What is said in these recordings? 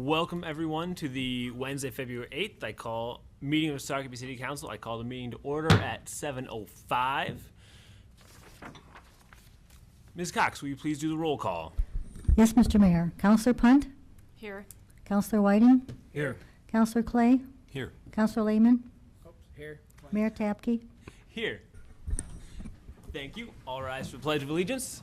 Welcome everyone to the Wednesday, February 8th. Meeting of the Shakopee City Council. I call the meeting to order at 7:05. Ms. Cox, will you please do the roll call? Yes, Mr. Mayor. Councilor Punt? Here. Councilor Whiting? Here. Councilor Clay? Here. Councilor Lehman? Here. Mayor Tapke? Here. Thank you. All rise for the Pledge of Allegiance.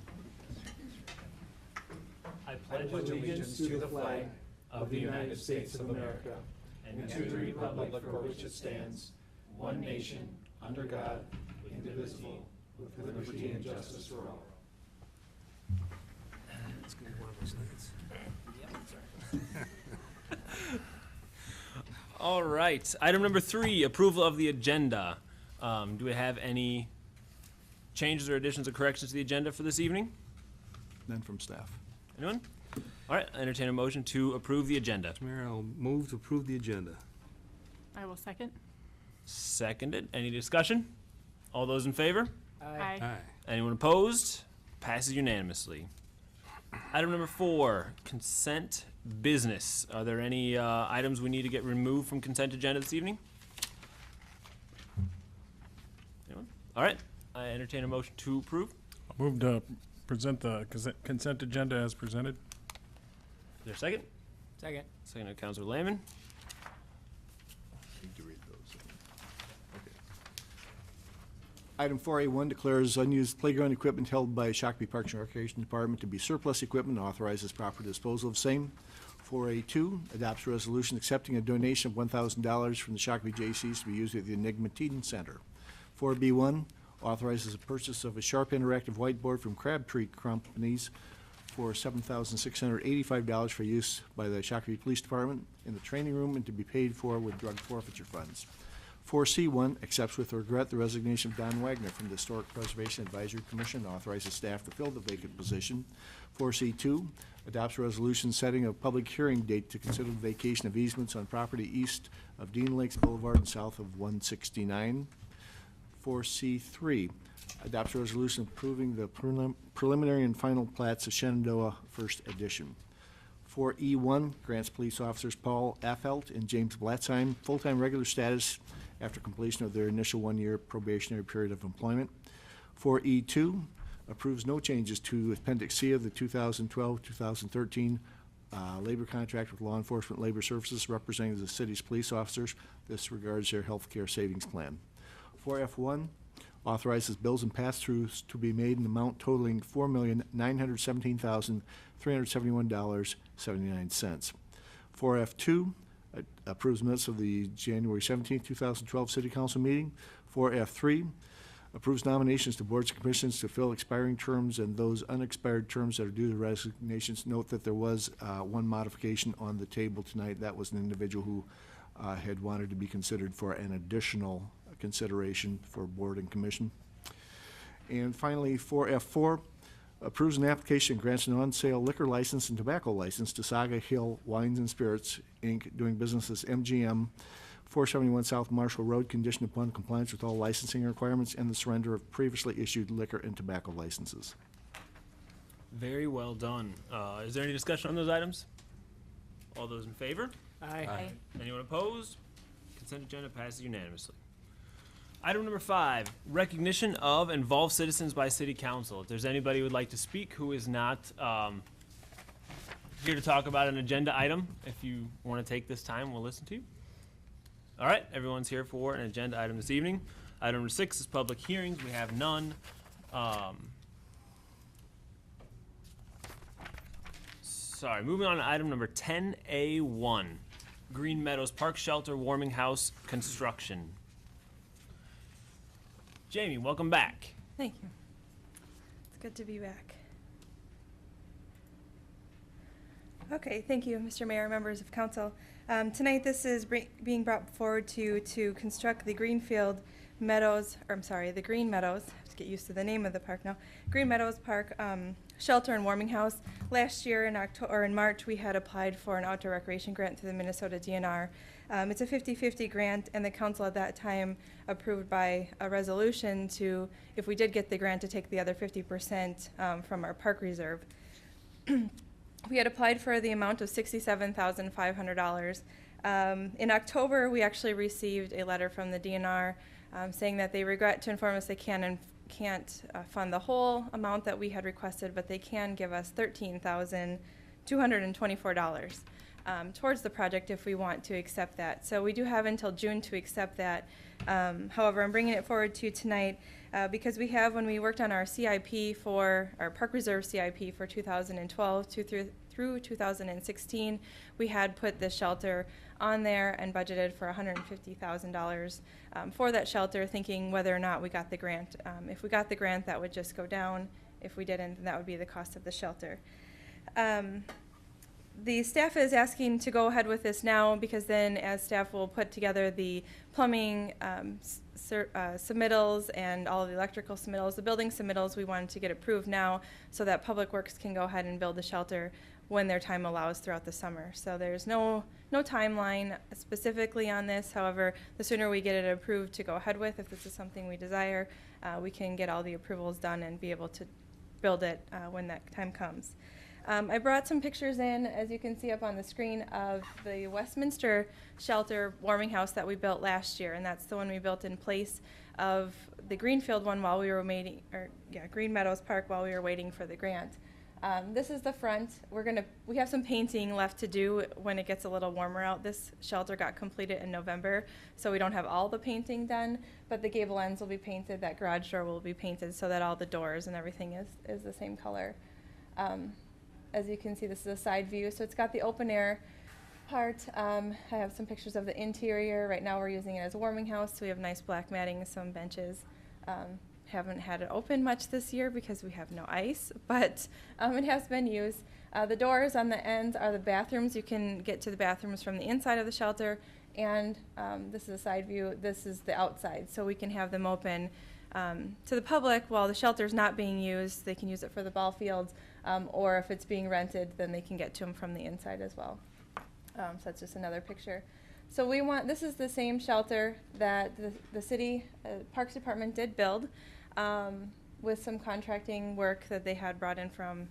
I pledge Allegiance to the flag of the United States of America and to the republic for which it stands, one nation, under God, indivisible, with liberty and justice for all. All right. Item number 3, approval of the agenda. Do we have any changes or additions or corrections to the agenda for this evening? None from staff. Anyone? All right. I entertain a motion to approve the agenda. Mr. Mayor, I'll move to approve the agenda. I will second. Seconded. Any discussion? All those in favor? Aye. Anyone opposed? Passes unanimously. Item number 4, consent business. Are there any items we need to get removed from consent agenda this evening? Anyone? All right. I entertain a motion to approve. I'll move to present the consent agenda as presented. Is there a second? Second. Second, Councilor Lehman. Need to read those. Okay. Item 4A1 declares unused playground equipment held by Shakopee Parks and Recreation Department to be surplus equipment and authorizes proper disposal of same. 4A2 adopts a resolution accepting a donation of $1,000 from the Shakopee Jaycees to be used at the Enigma Teen Center. 4B1 authorizes the purchase of a Sharp Interactive whiteboard from Crabtree Companies for $7,685 for use by the Shakopee Police Department in the training room and to be paid for with drug forfeiture funds. 4C1 accepts with regret the resignation of Don Wagner from the Historic Preservation Advisory Commission and authorizes staff to fill the vacant position. 4C2 adopts a resolution setting a public hearing date to consider the vacation of easements on property east of Dean Lakes Boulevard and south of 169. 4C3 adopts a resolution approving the preliminary and final plats of Shenandoah First Edition. 4E1 grants police officers Paul Affelt and James Blatzheim full-time regular status after completion of their initial one-year probationary period of employment. 4E2 approves no changes to Appendix C of the 2012-2013 labor contract with Law Enforcement Labor Services representing the city's police officers. This regards their health care savings plan. 4F1 authorizes bills and pass-throughs to be made in amount totaling $4,917,371.79. 4F2 approves minutes of the January 17, 2012 City Council meeting. 4F3 approves nominations to boards and commissions to fill expiring terms and those unexpired terms that are due to resignations. Note that there was one modification on the table tonight. That was an individual who had wanted to be considered for an additional consideration for board and commission. And finally, 4F4 approves an application and grants an on-sale liquor license and tobacco license to Saga Hill Wines and Spirits, Inc., doing business as MGM, 471 South Marshall Road, conditioned upon compliance with all licensing requirements and the surrender of previously issued liquor and tobacco licenses. Very well done. Is there any discussion on those items? All those in favor? Aye. Anyone opposed? Consent agenda passes unanimously. Item number 5, recognition of involved citizens by City Council. If there's anybody who would like to speak who is not here to talk about an agenda item, if you want to take this time, we'll listen to you. All right, everyone's here for an agenda item this evening. Item number 6 is public hearings. We have none. Moving on to item number 10A1, Green Meadows Park Shelter Warming House construction. Jamie, welcome back. Thank you. It's good to be back. Okay, thank you, Mr. Mayor, members of council. Tonight, this is being brought forward to construct the the Green Meadows, I have to get used to the name of the park now, Green Meadows Park Shelter and Warming House. Last year in March, we had applied for an outdoor recreation grant through the Minnesota DNR. It's a 50-50 grant, and the council at that time approved by a resolution to, if we did get the grant, to take the other 50% from our park reserve. we had applied for the amount of $67,500. In October, we actually received a letter from the DNR saying that they regret to inform us they can't fund the whole amount that we had requested, but they can give us $13,224 towards the project if we want to accept that. So we do have until June to accept that. However, I'm bringing it forward to you tonight because we have, when we worked on our CIP for our Park Reserve CIP for 2012 through 2016, we had put this shelter on there and budgeted for $150,000 for that shelter, thinking whether or not we got the grant. If we got the grant, that would just go down. If we didn't, then that would be the cost of the shelter. The staff is asking to go ahead with this now because then as staff will put together the plumbing submittals and all of the electrical submittals, the building submittals, we wanted to get approved now so that Public Works can go ahead and build the shelter when their time allows throughout the summer. So there's no timeline specifically on this. However, the sooner we get it approved to go ahead with, if this is something we desire, we can get all the approvals done and be able to build it when that time comes. I brought some pictures in, as you can see up on the screen, of the Westminster shelter warming house that we built last year, and that's the one we built in place of the Greenfield one while we were waiting, Green Meadows Park while we were waiting for the grant. This is the front. We have some painting left to do when it gets a little warmer out. This shelter got completed in November, so we don't have all the painting done, but the gable ends will be painted, that garage door will be painted so that all the doors and everything is the same color. As you can see, this is a side view, so it's got the open air part. I have some pictures of the interior. Right now we're using it as a warming house, so we have nice black matting, some benches. Haven't had it open much this year because we have no ice, but it has been used. The doors on the ends are the bathrooms. You can get to the bathrooms from the inside of the shelter, and this is a side view. This is the outside, so we can have them open to the public while the shelter's not being used. They can use it for the ball fields, or if it's being rented, then they can get to them from the inside as well. So that's just another picture. So this is the same shelter that the city Parks Department did build with some contracting work that they had brought in from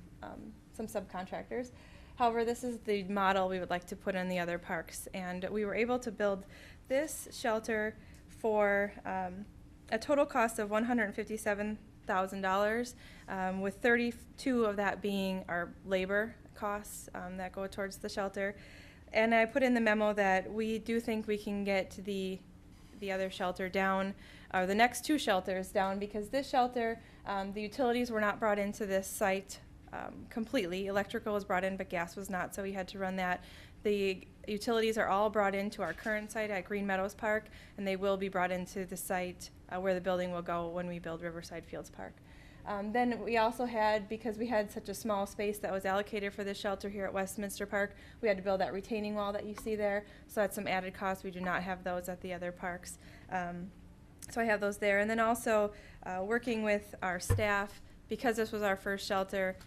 some subcontractors. However, this is the model we would like to put in the other parks, and we were able to build this shelter for a total cost of $157,000, with 32 of that being our labor costs that go towards the shelter. And I put in the memo that we do think we can get the other shelter down, or the next two shelters down, because this shelter, the utilities were not brought into this site completely. Electrical was brought in, but gas was not, so we had to run that. The utilities are all brought into our current site at Green Meadows Park, and they will be brought into the site where the building will go when we build Riverside Fields Park. Then we also had, because we had such a small space that was allocated for this shelter here at Westminster Park, we had to build that retaining wall that you see there. So that's some added costs. We do not have those at the other parks. So I have those there. And then also working with our staff, because this was our first shelter,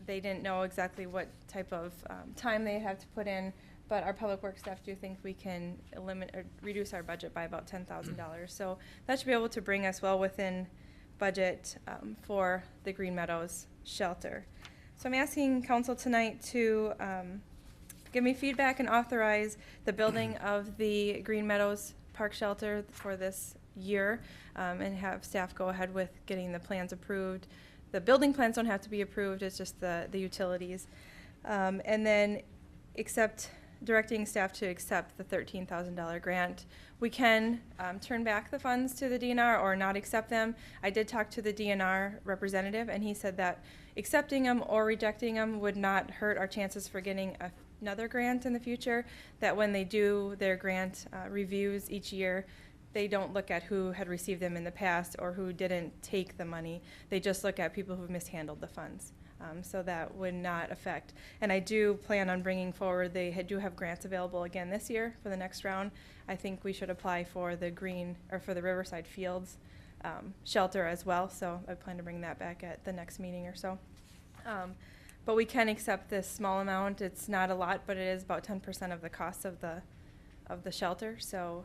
they didn't know exactly what type of time they have to put in, but our public works staff do think we can reduce our budget by about $10,000. So that should be able to bring us well within budget for the Green Meadows shelter. So I'm asking council tonight to give me feedback and authorize the building of the Green Meadows Park shelter for this year, and have staff go ahead with getting the plans approved. The building plans don't have to be approved, it's just the utilities. And then directing staff to accept the $13,000 grant. We can turn back the funds to the DNR or not accept them. I did talk to the DNR representative, and he said that accepting them or rejecting them would not hurt our chances for getting another grant in the future, that when they do their grant reviews each year, they don't look at who had received them in the past or who didn't take the money. They just look at people who mishandled the funds. So that would not affect. And I do plan on bringing forward, they do have grants available again this year for the next round. I think we should apply for the for the Riverside Fields shelter as well. So I plan to bring that back at the next meeting or so. But we can accept this small amount. It's not a lot, but it is about 10% of the cost of the shelter. So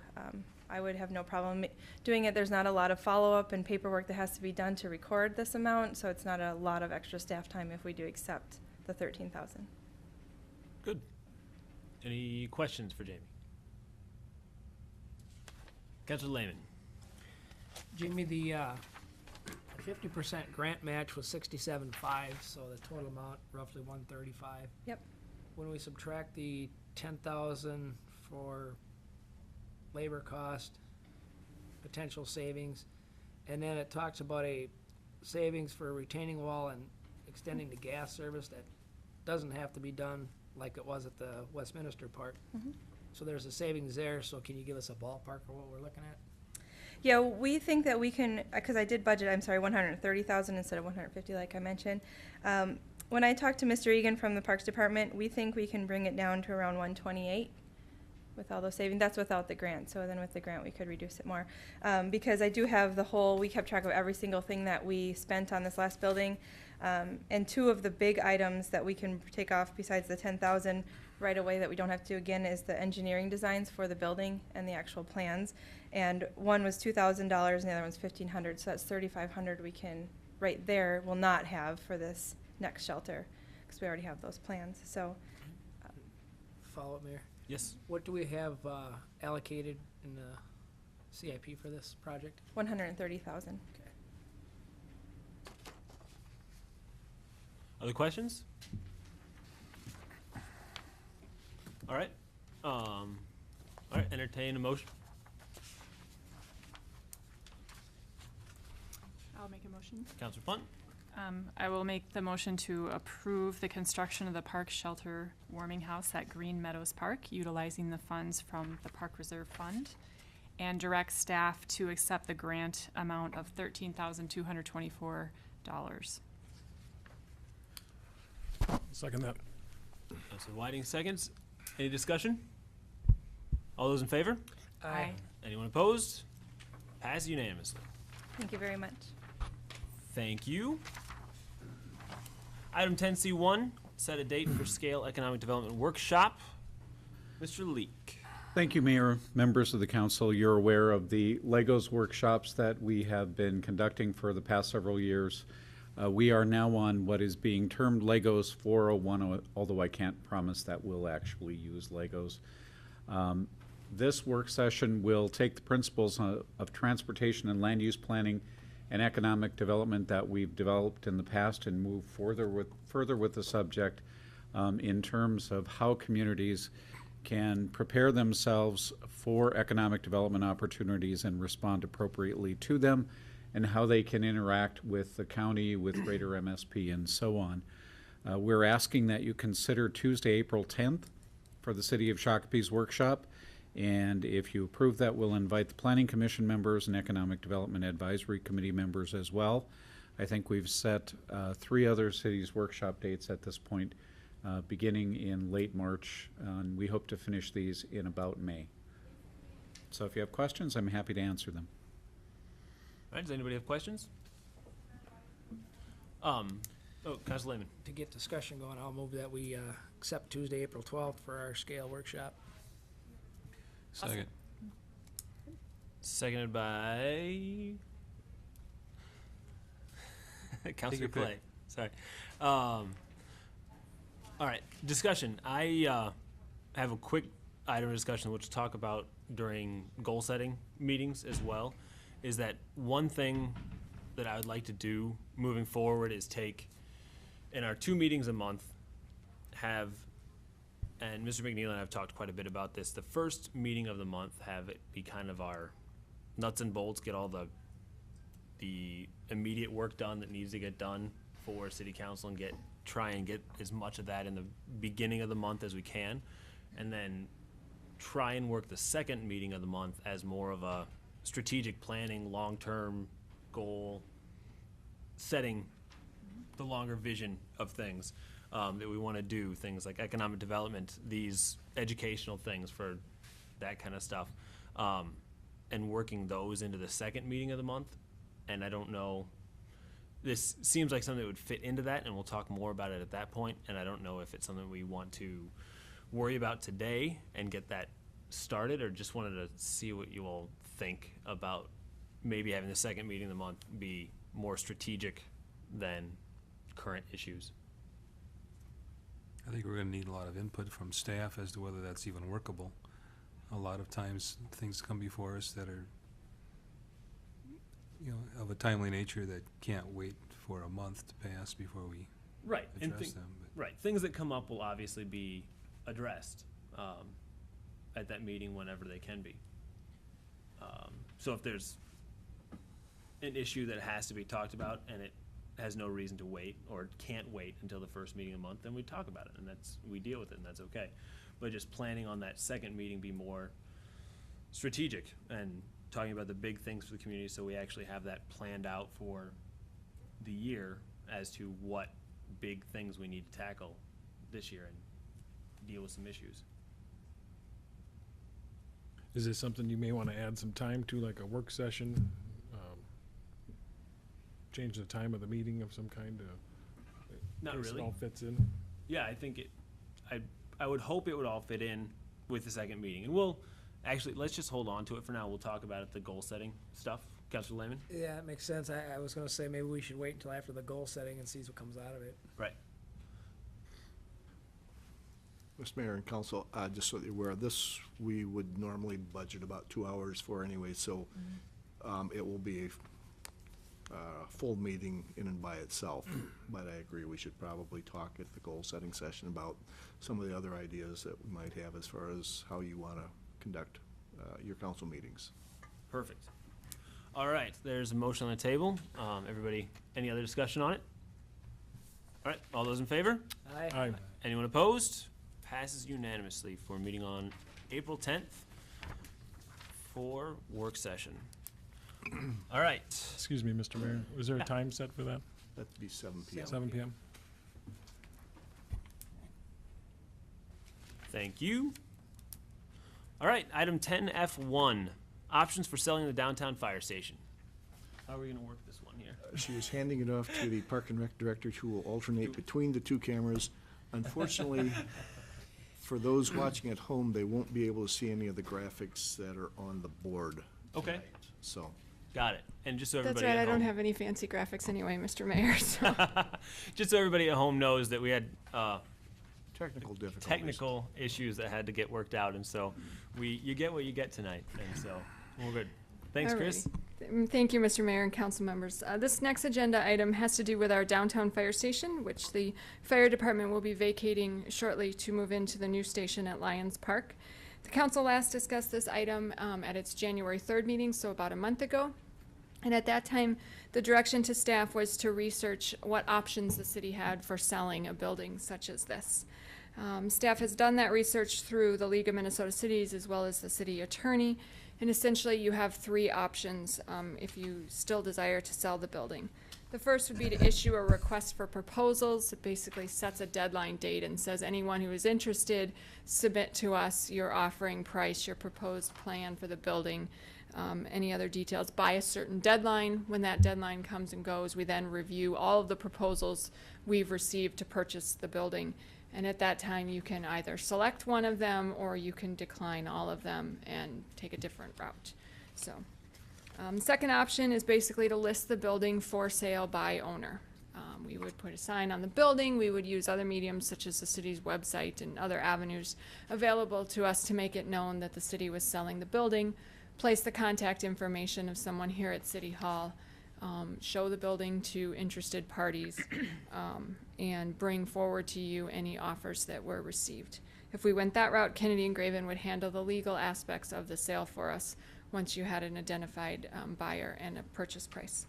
I would have no problem doing it. There's not a lot of follow-up and paperwork that has to be done to record this amount, so it's not a lot of extra staff time if we do accept the $13,000. Good. Any questions for Jamie? Councilor Lehman. Jamie, the 50% grant match was 67.5, so the total amount roughly 135. Yep. When we subtract the 10,000 for labor cost, potential savings, and then it talks about a savings for retaining wall and extending the gas service that doesn't have to be done like it was at the Westminster Park. So there's a savings there, so can you give us a ballpark for what we're looking at? Yeah, we think that we can, because I did budget, I'm sorry, 130,000 instead of 150 like I mentioned. When I talked to Mr. Egan from the Parks Department, we think we can bring it down to around 128 with all those savings. That's without the grant, so then with the grant we could reduce it more. Because I do have we kept track of every single thing that we spent on this last building. And two of the big items that we can take off besides the 10,000 right away that we don't have to do again is the engineering designs for the building and the actual plans. And one was $2,000 and the other one's $1,500, so that's $3,500 we can, right there, will not have for this next shelter, because we already have those plans, so. Follow up, Mayor. Yes. What do we have allocated in the CIP for this project? 130,000. Other questions? All right. All right, entertain a motion. I'll make a motion. Councilor Punt. I will make the motion to approve the construction of the park shelter warming house at Green Meadows Park, utilizing the funds from the Park Reserve Fund, and direct staff to accept the grant amount of $13,224. Second that. Councilor Whiting seconds. Any discussion? All those in favor? Aye. Anyone opposed? Passed unanimously. Thank you very much. Thank you. Item 10C1, set a date for Scale Economic Development Workshop. Mr. Leek. Thank you, Mayor. Members of the council, you're aware of the Legos workshops that we have been conducting for the past several years. We are now on what is being termed Legos 401, although I can't promise that we'll actually use Legos. This work session will take the principles of transportation and land use planning and economic development that we've developed in the past and move further with the subject in terms of how communities can prepare themselves for economic development opportunities and respond appropriately to them, and how they can interact with the county, with greater MSP, and so on. We're asking that you consider Tuesday, April 10th for the City of Shakopee's workshop. And if you approve that, we'll invite the Planning Commission members and Economic Development Advisory Committee members as well. I think we've set 3 other cities' workshop dates at this point, beginning in late March, and we hope to finish these in about May. So if you have questions, I'm happy to answer them. All right, does anybody have questions? Councilor Lehman. To get discussion going, I'll move that we accept Tuesday, April 12th for our scale workshop. Second. Seconded by Councilor pick. Clay. Sorry. All right, discussion. I have a quick item of discussion which we'll talk about during goal setting meetings as well. Is that one thing that I would like to do moving forward is take, in our 2 meetings a month, have, and Mr. McNeil and I have talked quite a bit about this, the first meeting of the month, have it be kind of our nuts and bolts, get all the immediate work done that needs to get done for city council, and try and get as much of that in the beginning of the month as we can, and then try and work the second meeting of the month as more of a strategic planning, long-term goal setting, the longer vision of things that we want to do, things like economic development, these educational things for that kind of stuff, and working those into the second meeting of the month. And I don't know, this seems like something that would fit into that, and we'll talk more about it at that point, and I don't know if it's something we want to worry about today and get that started, or just wanted to see what you all think about maybe having the second meeting of the month be more strategic than current issues. I think we're gonna need a lot of input from staff as to whether that's even workable. A lot of times, things come before us that are, of a timely nature that can't wait for a month to pass before we Right. address them. But Right. Things that come up will obviously be addressed at that meeting whenever they can be. So if there's an issue that has to be talked about and it has no reason to wait or can't wait until the first meeting of the month, then we talk about it and we deal with it and that's okay. But just planning on that second meeting be more strategic and talking about the big things for the community so we actually have that planned out for the year as to what big things we need to tackle this year and deal with some issues. Is this something you may want to add some time to, like a work session? Change the time of the meeting of some kind to? Not in case really. It all fits in? Yeah, I think I would hope it would all fit in with the second meeting. And we'll, actually, let's just hold on to it for now. We'll talk about it, the goal setting stuff. Counselor Lehman? Yeah, it makes sense. I was gonna say maybe we should wait until after the goal setting and see what comes out of it. Right. Mr. Mayor and Council, just so that you're aware, this, we would normally budget about 2 hours for anyway, so it will be a full meeting in and by itself. But I agree, we should probably talk at the goal-setting session about some of the other ideas that we might have as far as how you want to conduct your council meetings. Perfect. All right, there's a motion on the table. Everybody, any other discussion on it? All right, all those in favor? Aye. Anyone opposed? Passes unanimously for meeting on April 10th for work session. All right. Excuse me, Mr. Mayor, was there a time set for that? That'd be 7 p.m. 7 PM? Thank you. All right, item 10F1, options for selling the downtown fire station. How are we gonna work this one here? She is handing it off to the Park and Rec Director, who will alternate between the two cameras. Unfortunately, for those watching at home, they won't be able to see any of the graphics that are on the board. Okay, tonight. So, got it. And just so That's everybody right, I at don't home, have any fancy graphics anyway, Mr. Mayor, so. just so everybody at home knows that we had technical difficulties. technical issues that had to get worked out, and so you get what you get tonight, and so we're good. Thanks, Chris. Thank you, Mr. Mayor and council members. This next agenda item has to do with our downtown fire station, which the fire department will be vacating shortly to move into the new station at Lions Park. The council last discussed this item at its January 3rd meeting, so about a month ago. And at that time, the direction to staff was to research what options the city had for selling a building such as this. Staff has done that research through the League of Minnesota Cities as well as the city attorney. And essentially, you have three options if you still desire to sell the building. The first would be to issue a request for proposals. It basically sets a deadline date and says anyone who is interested, submit to us your offering price, your proposed plan for the building, any other details by a certain deadline. When that deadline comes and goes, we then review all of the proposals we've received to purchase the building. And at that time, you can either select one of them or you can decline all of them and take a different route. So, second option is basically to list the building for sale by owner. We would put a sign on the building. We would use other mediums such as the city's website and other avenues available to us to make it known that the city was selling the building, place the contact information of someone here at City Hall, show the building to interested parties, and bring forward to you any offers that were received. If we went that route, Kennedy and Graven would handle the legal aspects of the sale for us once you had an identified buyer and a purchase price.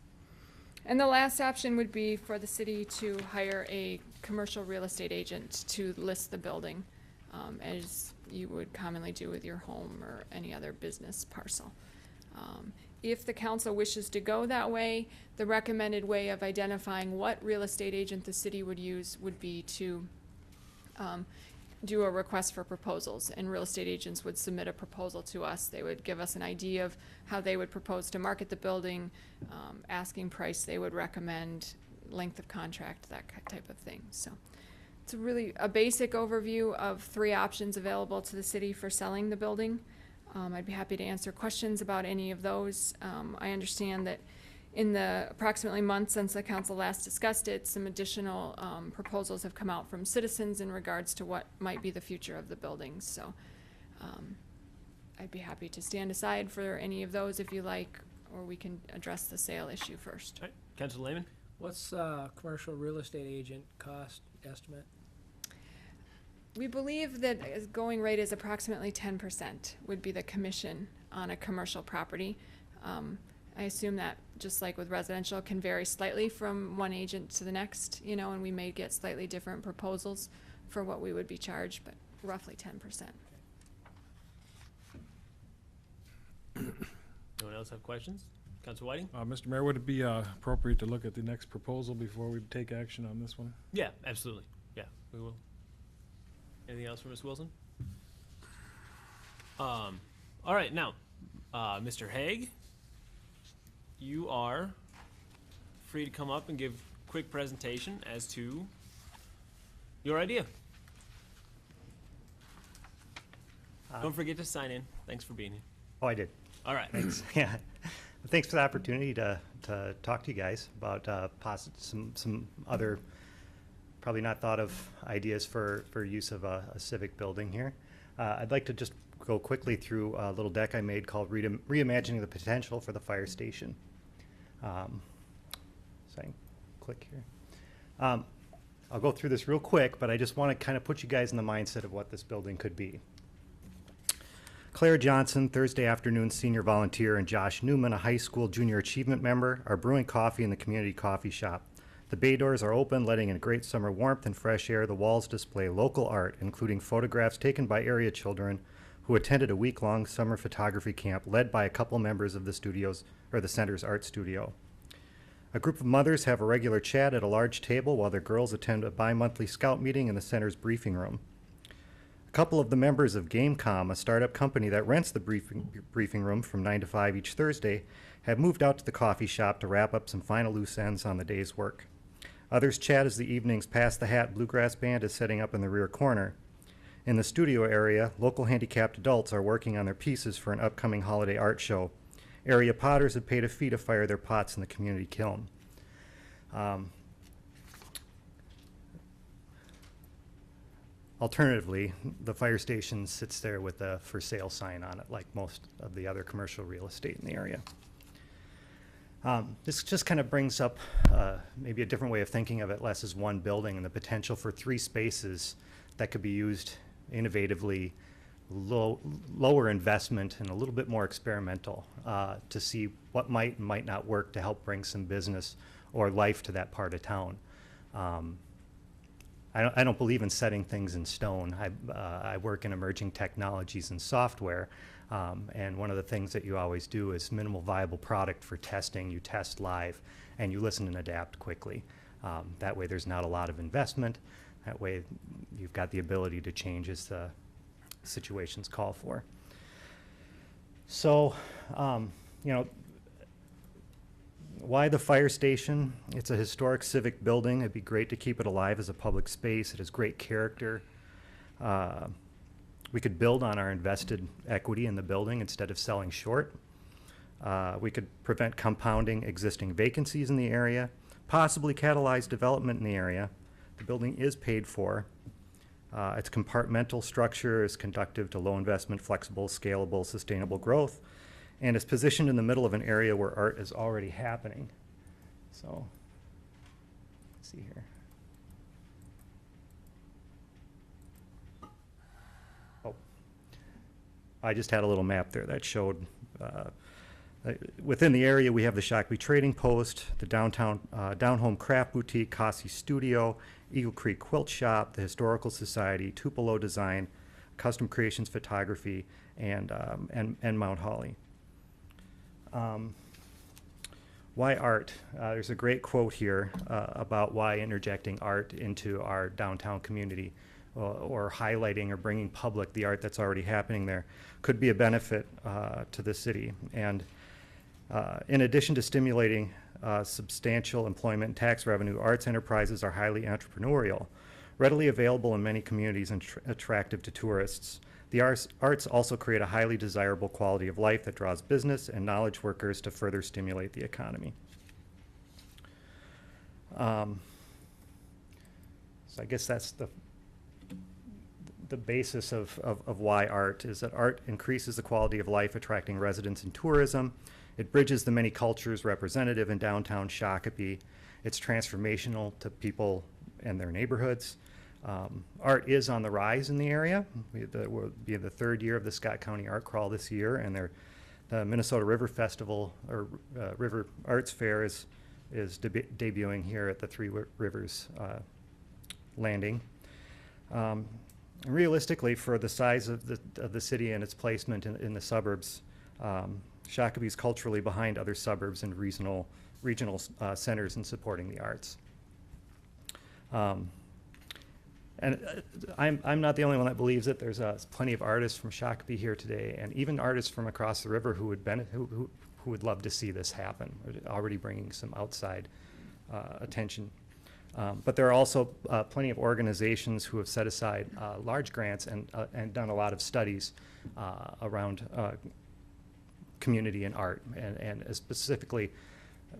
And the last option would be for the city to hire a commercial real estate agent to list the building, as you would commonly do with your home or any other business parcel. If the council wishes to go that way, the recommended way of identifying what real estate agent the city would use would be to do a request for proposals, and real estate agents would submit a proposal to us. They would give us an idea of how they would propose to market the building, asking price they would recommend, length of contract, that type of thing. So it's really a basic overview of three options available to the city for selling the building. I'd be happy to answer questions about any of those. I understand that in the approximately month since the council last discussed it, some additional proposals have come out from citizens in regards to what might be the future of the buildings. So I'd be happy to stand aside for any of those if you like, or we can address the sale issue first. All right, Councilor Lehman? What's commercial real estate agent cost estimate? We believe that going rate is approximately 10% would be the commission on a commercial property. I assume that, just like with residential, can vary slightly from one agent to the next, you know, and we may get slightly different proposals for what we would be charged, but roughly 10%. Anyone else have questions? Councilor Whiting? Mr. Mayor, would it be appropriate to look at the next proposal before we take action on this one? Yeah, absolutely. Yeah, we will. Anything else from Ms. Wilson? All right, now, Mr. Haig, you are free to come up and give a quick presentation as to your idea. Don't forget to sign in. Thanks for being here. Oh, I did. All right. Thanks. Yeah. Thanks for the opportunity to talk to you guys about some other probably not thought of ideas for use of a civic building here. I'd like to just go quickly through a little deck I made called Reimagining the Potential for the Fire Station. So I can click here. I'll go through this real quick, but I just want to kind of put you guys in the mindset of what this building could be. Claire Johnson, Thursday afternoon senior volunteer, and Josh Newman, a high school junior achievement member, are brewing coffee in the community coffee shop. The bay doors are open, letting in great summer warmth and fresh air. The walls display local art, including photographs taken by area children who attended a week-long summer photography camp led by a couple members of the center's art studio. A group of mothers have a regular chat at a large table while their girls attend a bi-monthly scout meeting in the center's briefing room. A couple of the members of GameCom, a startup company that rents the briefing room from 9 to 5 each Thursday, have moved out to the coffee shop to wrap up some final loose ends on the day's work. Others chat as the evening's Pass the Hat bluegrass band is setting up in the rear corner. In the studio area, local handicapped adults are working on their pieces for an upcoming holiday art show. Area potters have paid a fee to fire their pots in the community kiln. Alternatively, the fire station sits there with a for sale sign on it, like most of the other commercial real estate in the area. This just kind of brings up maybe a different way of thinking of it, less as one building and the potential for 3 spaces that could be used innovatively, lower investment, and a little bit more experimental to see what might and might not work to help bring some business or life to that part of town. I don't believe in setting things in stone. I work in emerging technologies and software, and one of the things that you always do is minimal viable product for testing. You test live, and you listen and adapt quickly. That way there's not a lot of investment. That way you've got the ability to change as the situations call for. So, you know, why the fire station? It's a historic civic building. It'd be great to keep it alive as a public space. It has great character. We could build on our invested equity in the building instead of selling short. We could prevent compounding existing vacancies in the area, possibly catalyze development in the area. The building is paid for. Its compartmental structure is conducive to low investment, flexible, scalable, sustainable growth, and is positioned in the middle of an area where art is already happening. So, let's see here. Oh, I just had a little map there that showed within the area we have the Shakopee Trading Post, the downtown Down-Home Craft Boutique, Kasi Studio, Eagle Creek Quilt Shop, the Historical Society, Tupelo Design, Custom Creations Photography, and Mount Holly. Why art? There's a great quote here about why interjecting art into our downtown community or highlighting or bringing public the art that's already happening there could be a benefit to the city. And in addition to stimulating substantial employment and tax revenue, arts enterprises are highly entrepreneurial, readily available in many communities and attractive to tourists. The arts also create a highly desirable quality of life that draws business and knowledge workers to further stimulate the economy. So I guess that's the basis of why art is that art increases the quality of life, attracting residents and tourism. It bridges the many cultures representative in downtown Shakopee. It's transformational to people and their neighborhoods. Art is on the rise in the area. We'll be in the third year of the Scott County Art Crawl this year, and the Minnesota River Festival, or River Arts Fair, is debuting here at the Three Rivers Landing. Realistically, for the size of the city and its placement in the suburbs, Shakopee is culturally behind other suburbs and regional centers in supporting the arts. I'm not the only one that believes it. There's plenty of artists from Shakopee here today, and even artists from across the river who would love to see this happen. We're already bringing some outside attention. But there are also plenty of organizations who have set aside large grants and done a lot of studies around community and art, and specifically,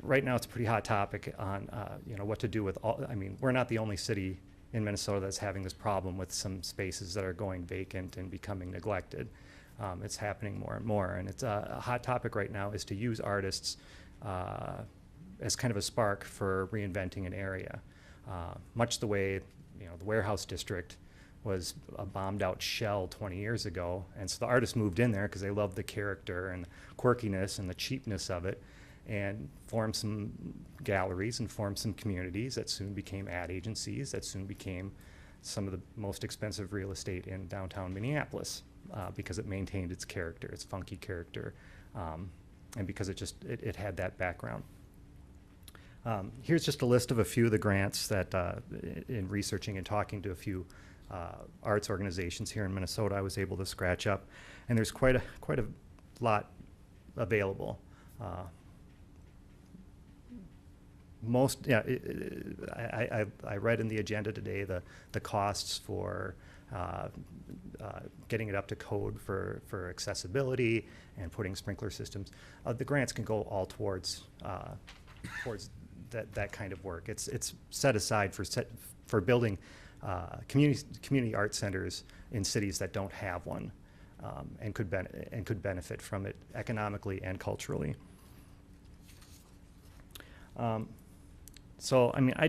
right now it's a pretty hot topic on what to do with all. I mean, we're not the only city in Minnesota that's having this problem with some spaces that are going vacant and becoming neglected. It's happening more and more, and it's a hot topic right now is to use artists as kind of a spark for reinventing an area. Much the way, the warehouse district was a bombed out shell 20 years ago, and so the artists moved in there because they loved the character and quirkiness and the cheapness of it, and formed some galleries and formed some communities that soon became ad agencies, that soon became some of the most expensive real estate in downtown Minneapolis, because it maintained its character, its funky character, and because it had that background. Here's just a list of a few of the grants that, in researching and talking to a few arts organizations here in Minnesota, I was able to scratch up, and there's quite a lot available. I read in the agenda today the costs for getting it up to code for accessibility and putting sprinkler systems. The grants can go all towards that kind of work. It's set aside for building community art centers in cities that don't have one, and could benefit from it economically and culturally. So I mean, I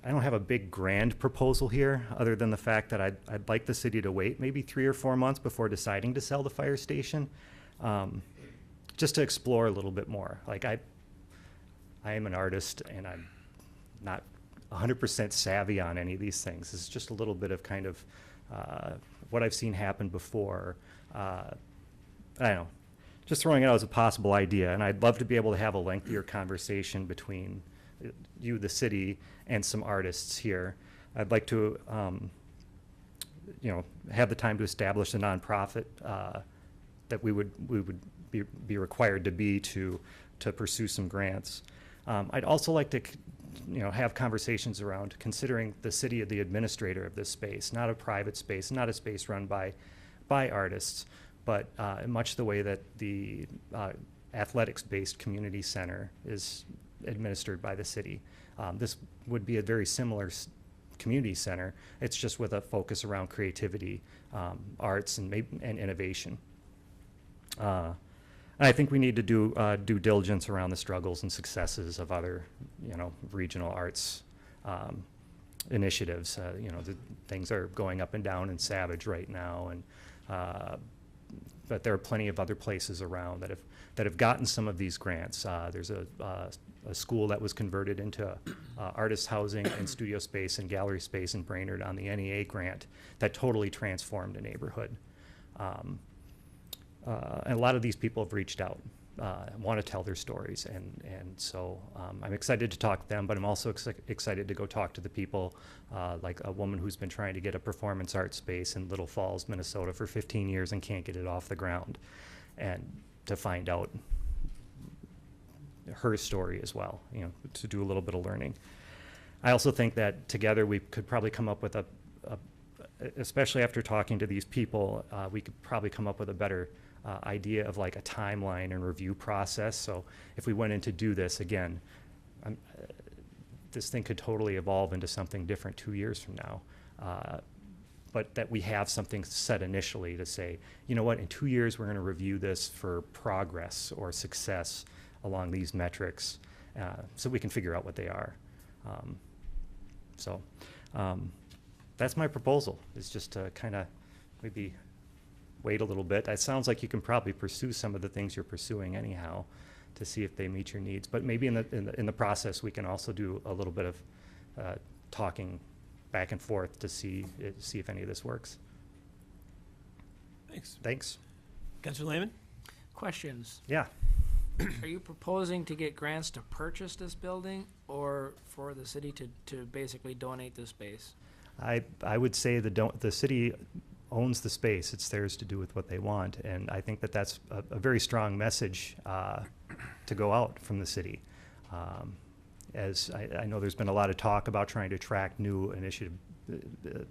don't have a big grand proposal here, other than the fact that I'd like the city to wait maybe 3 or 4 months before deciding to sell the fire station, just to explore a little bit more. Like I am an artist, and I'm not 100% savvy on any of these things. It's just a little bit of kind of what I've seen happen before. I don't know. Just throwing it out as a possible idea, and I'd love to be able to have a lengthier conversation between you, the city, and some artists here. I'd like to, have the time to establish a nonprofit that we would be required to be to pursue some grants. I'd also like to, have conversations around considering the city of the administrator of this space, not a private space, not a space run by artists, but much the way that the athletics-based community center is administered by the city. This would be a very similar community center. It's just with a focus around creativity, arts, and innovation. And I think we need to do due diligence around the struggles and successes of other, regional arts initiatives. The things are going up and down in Savage right now, and but there are plenty of other places around that have gotten some of these grants. There's a school that was converted into artist housing and studio space and gallery space in Brainerd on the NEA grant that totally transformed a neighborhood. And a lot of these people have reached out, want to tell their stories, and so I'm excited to talk to them, but I'm also excited to go talk to the people, like a woman who's been trying to get a performance art space in Little Falls, Minnesota for 15 years and can't get it off the ground, and to find out her story as well, to do a little bit of learning. I also think that together we could probably come up with especially after talking to these people, we could probably come up with a better idea of like a timeline and review process. So if we went in to do this again, this thing could totally evolve into something different 2 years from now. But that we have something set initially to say, you know what, in 2 years, we're going to review this for progress or success along these metrics, so we can figure out what they are. That's my proposal, is just to kind of maybe wait a little bit. It sounds like you can probably pursue some of the things you're pursuing anyhow to see if they meet your needs. But maybe in the process, we can also do a little bit of talking back and forth to see if any of this works. Thanks. Councilor Lehman? Questions? Yeah. Are you proposing to get grants to purchase this building or for the city to basically donate the space? I would say the city owns the space. It's theirs to do with what they want. And I think that that's a very strong message to go out from the city. As I know there's been a lot of talk about trying to attract new initiative,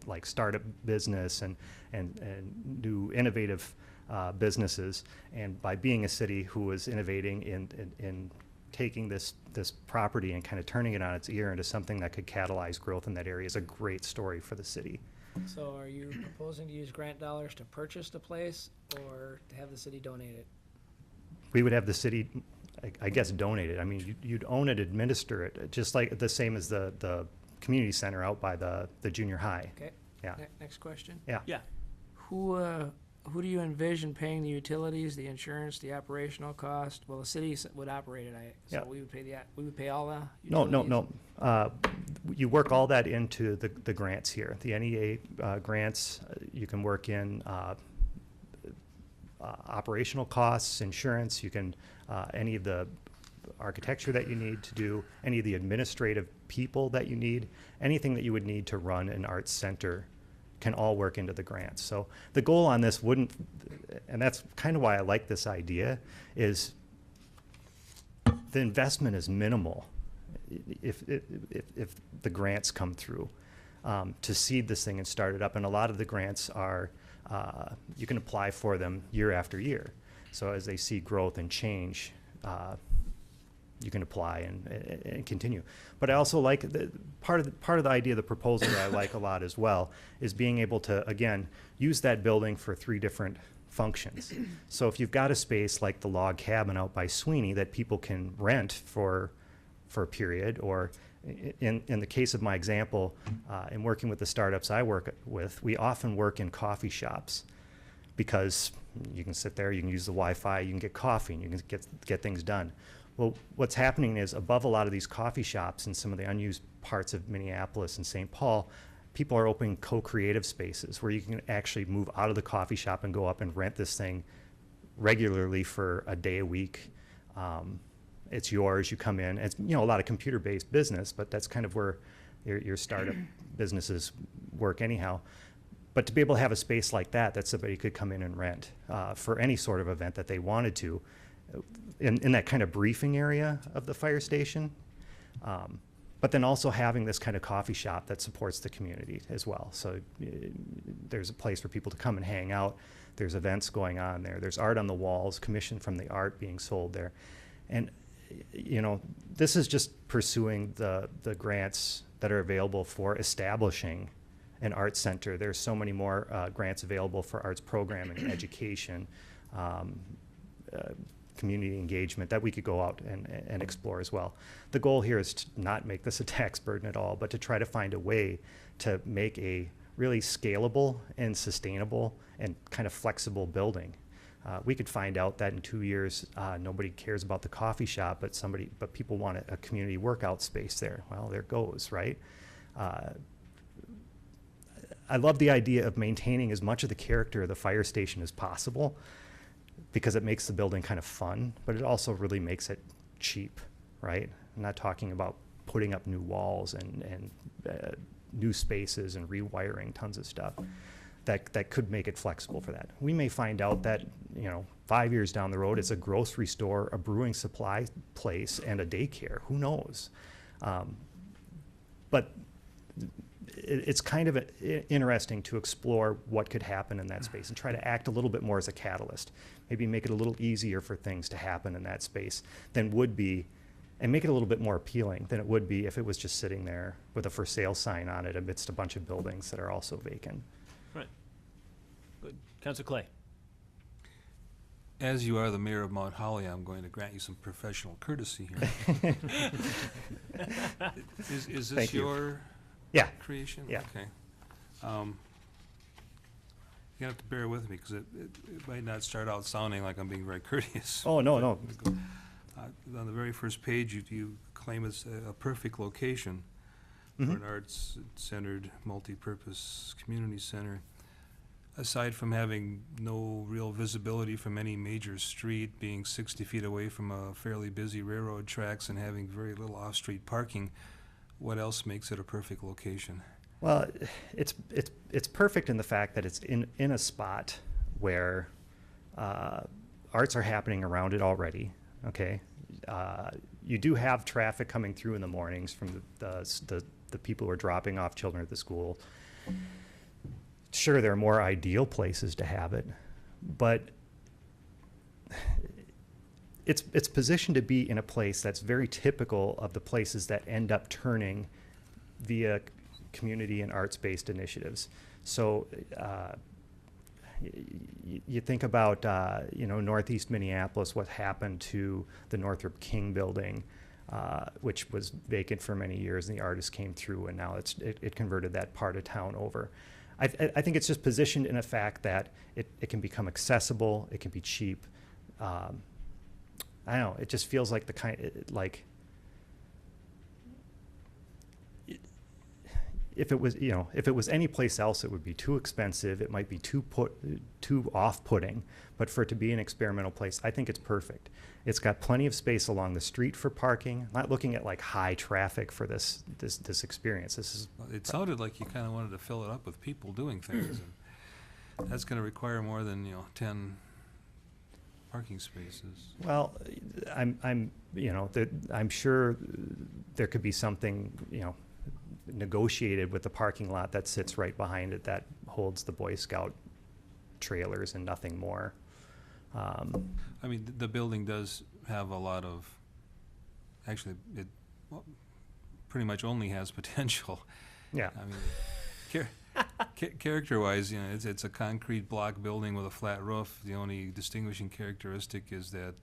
like startup business and new innovative businesses. And by being a city who is innovating in taking this property and kind of turning it on its ear into something that could catalyze growth in that area is a great story for the city. So are you proposing to use grant dollars to purchase the place or to have the city donate it? We would have the city, I guess, donate it. I mean, you'd own it, administer it, just like the same as the community center out by the junior high. Okay. Yeah. Next question. Yeah. Yeah. Who do you envision paying the utilities, the insurance, the operational cost? Well, the city would operate it, so Yeah. we would pay all the No, utilities? no. You work all that into the grants here. The NEA grants, you can work in operational costs, insurance, you can, any of the architecture that you need to do, any of the administrative people that you need, anything that you would need to run an arts center can all work into the grants. So the goal on this wouldn't, and that's kind of why I like this idea, is the investment is minimal if the grants come through to seed this thing and start it up. And a lot of the grants are, you can apply for them year after year. So as they see growth and change, you can apply and continue. But I also like part of the idea of the proposal that I like a lot as well is being able to, again, use that building for 3 different functions. So if you've got a space like the log cabin out by Sweeney that people can rent for a period, or in the case of my example, in working with the startups I work with, we often work in coffee shops because you can sit there, you can use the Wi-Fi, you can get coffee, and you can get things done. Well, what's happening is above a lot of these coffee shops in some of the unused parts of Minneapolis and St. Paul, people are opening co-creative spaces where you can actually move out of the coffee shop and go up and rent this thing regularly for a day a week. It's yours, you come in. It's, a lot of computer-based business, but that's kind of where your startup businesses work anyhow. But to be able to have a space like that somebody could come in and rent for any sort of event that they wanted to, in that kind of briefing area of the fire station, but then also having this kind of coffee shop that supports the community as well. So there's a place for people to come and hang out. There's events going on there. There's art on the walls, commission from the art being sold there. And, this is just pursuing the grants that are available for establishing an art center. There's so many more grants available for arts programming and education, community engagement that we could go out and explore as well. The goal here is to not make this a tax burden at all, but to try to find a way to make a really scalable and sustainable and kind of flexible building. We could find out that in 2 years, nobody cares about the coffee shop, but people want a community workout space there. Well, there goes, right? I love the idea of maintaining as much of the character of the fire station as possible, because it makes the building kind of fun, but it also really makes it cheap, right? I'm not talking about putting up new walls and new spaces and rewiring tons of stuff. That could make it flexible for that. We may find out that, 5 years down the road, it's a grocery store, a brewing supply place, and a daycare. Who knows? But it's kind of interesting to explore what could happen in that space and try to act a little bit more as a catalyst. Maybe make it a little easier for things to happen in that space than would be and make it a little bit more appealing than it would be if it was just sitting there with a for sale sign on it amidst a bunch of buildings that are also vacant. Right. Good. Councilor Clay. As you are the mayor of Mount Holly, I'm going to grant you some professional courtesy here. Is this Thank you. your Yeah. creation? Yeah. Okay. You have to bear with me because it might not start out sounding like I'm being very courteous. Oh, no, no. On the very first page, you claim it's a perfect location for an arts-centered, multi-purpose community center. Aside from having no real visibility from any major street, being 60 feet away from a fairly busy railroad tracks and having very little off-street parking, what else makes it a perfect location? Well, it's perfect in the fact that it's in a spot where arts are happening around it already. Okay, you do have traffic coming through in the mornings from the people who are dropping off children at the school. Sure, there are more ideal places to have it, but it's positioned to be in a place that's very typical of the places that end up turning via community and arts-based initiatives. So you think about Northeast Minneapolis, what happened to the Northrop King building, which was vacant for many years, and the artists came through, and now it converted that part of town over. I think it's just positioned in a fact that it can become accessible, it can be cheap. I don't know, it just feels like the kind, like, if it was any place else, it would be too expensive, it might be too off-putting, but for it to be an experimental place, I think it's perfect. It's got plenty of space along the street for parking. I'm not looking at like high traffic for this experience. It sounded like you kind of wanted to fill it up with people doing things, and that's going to require more than 10 parking spaces. Well, I'm sure there could be something negotiated with the parking lot that sits right behind it that holds the Boy Scout trailers and nothing more. I mean, the building does have a lot of, actually, it pretty much only has potential. Yeah. I mean, character-wise, it's a concrete block building with a flat roof. The only distinguishing characteristic is that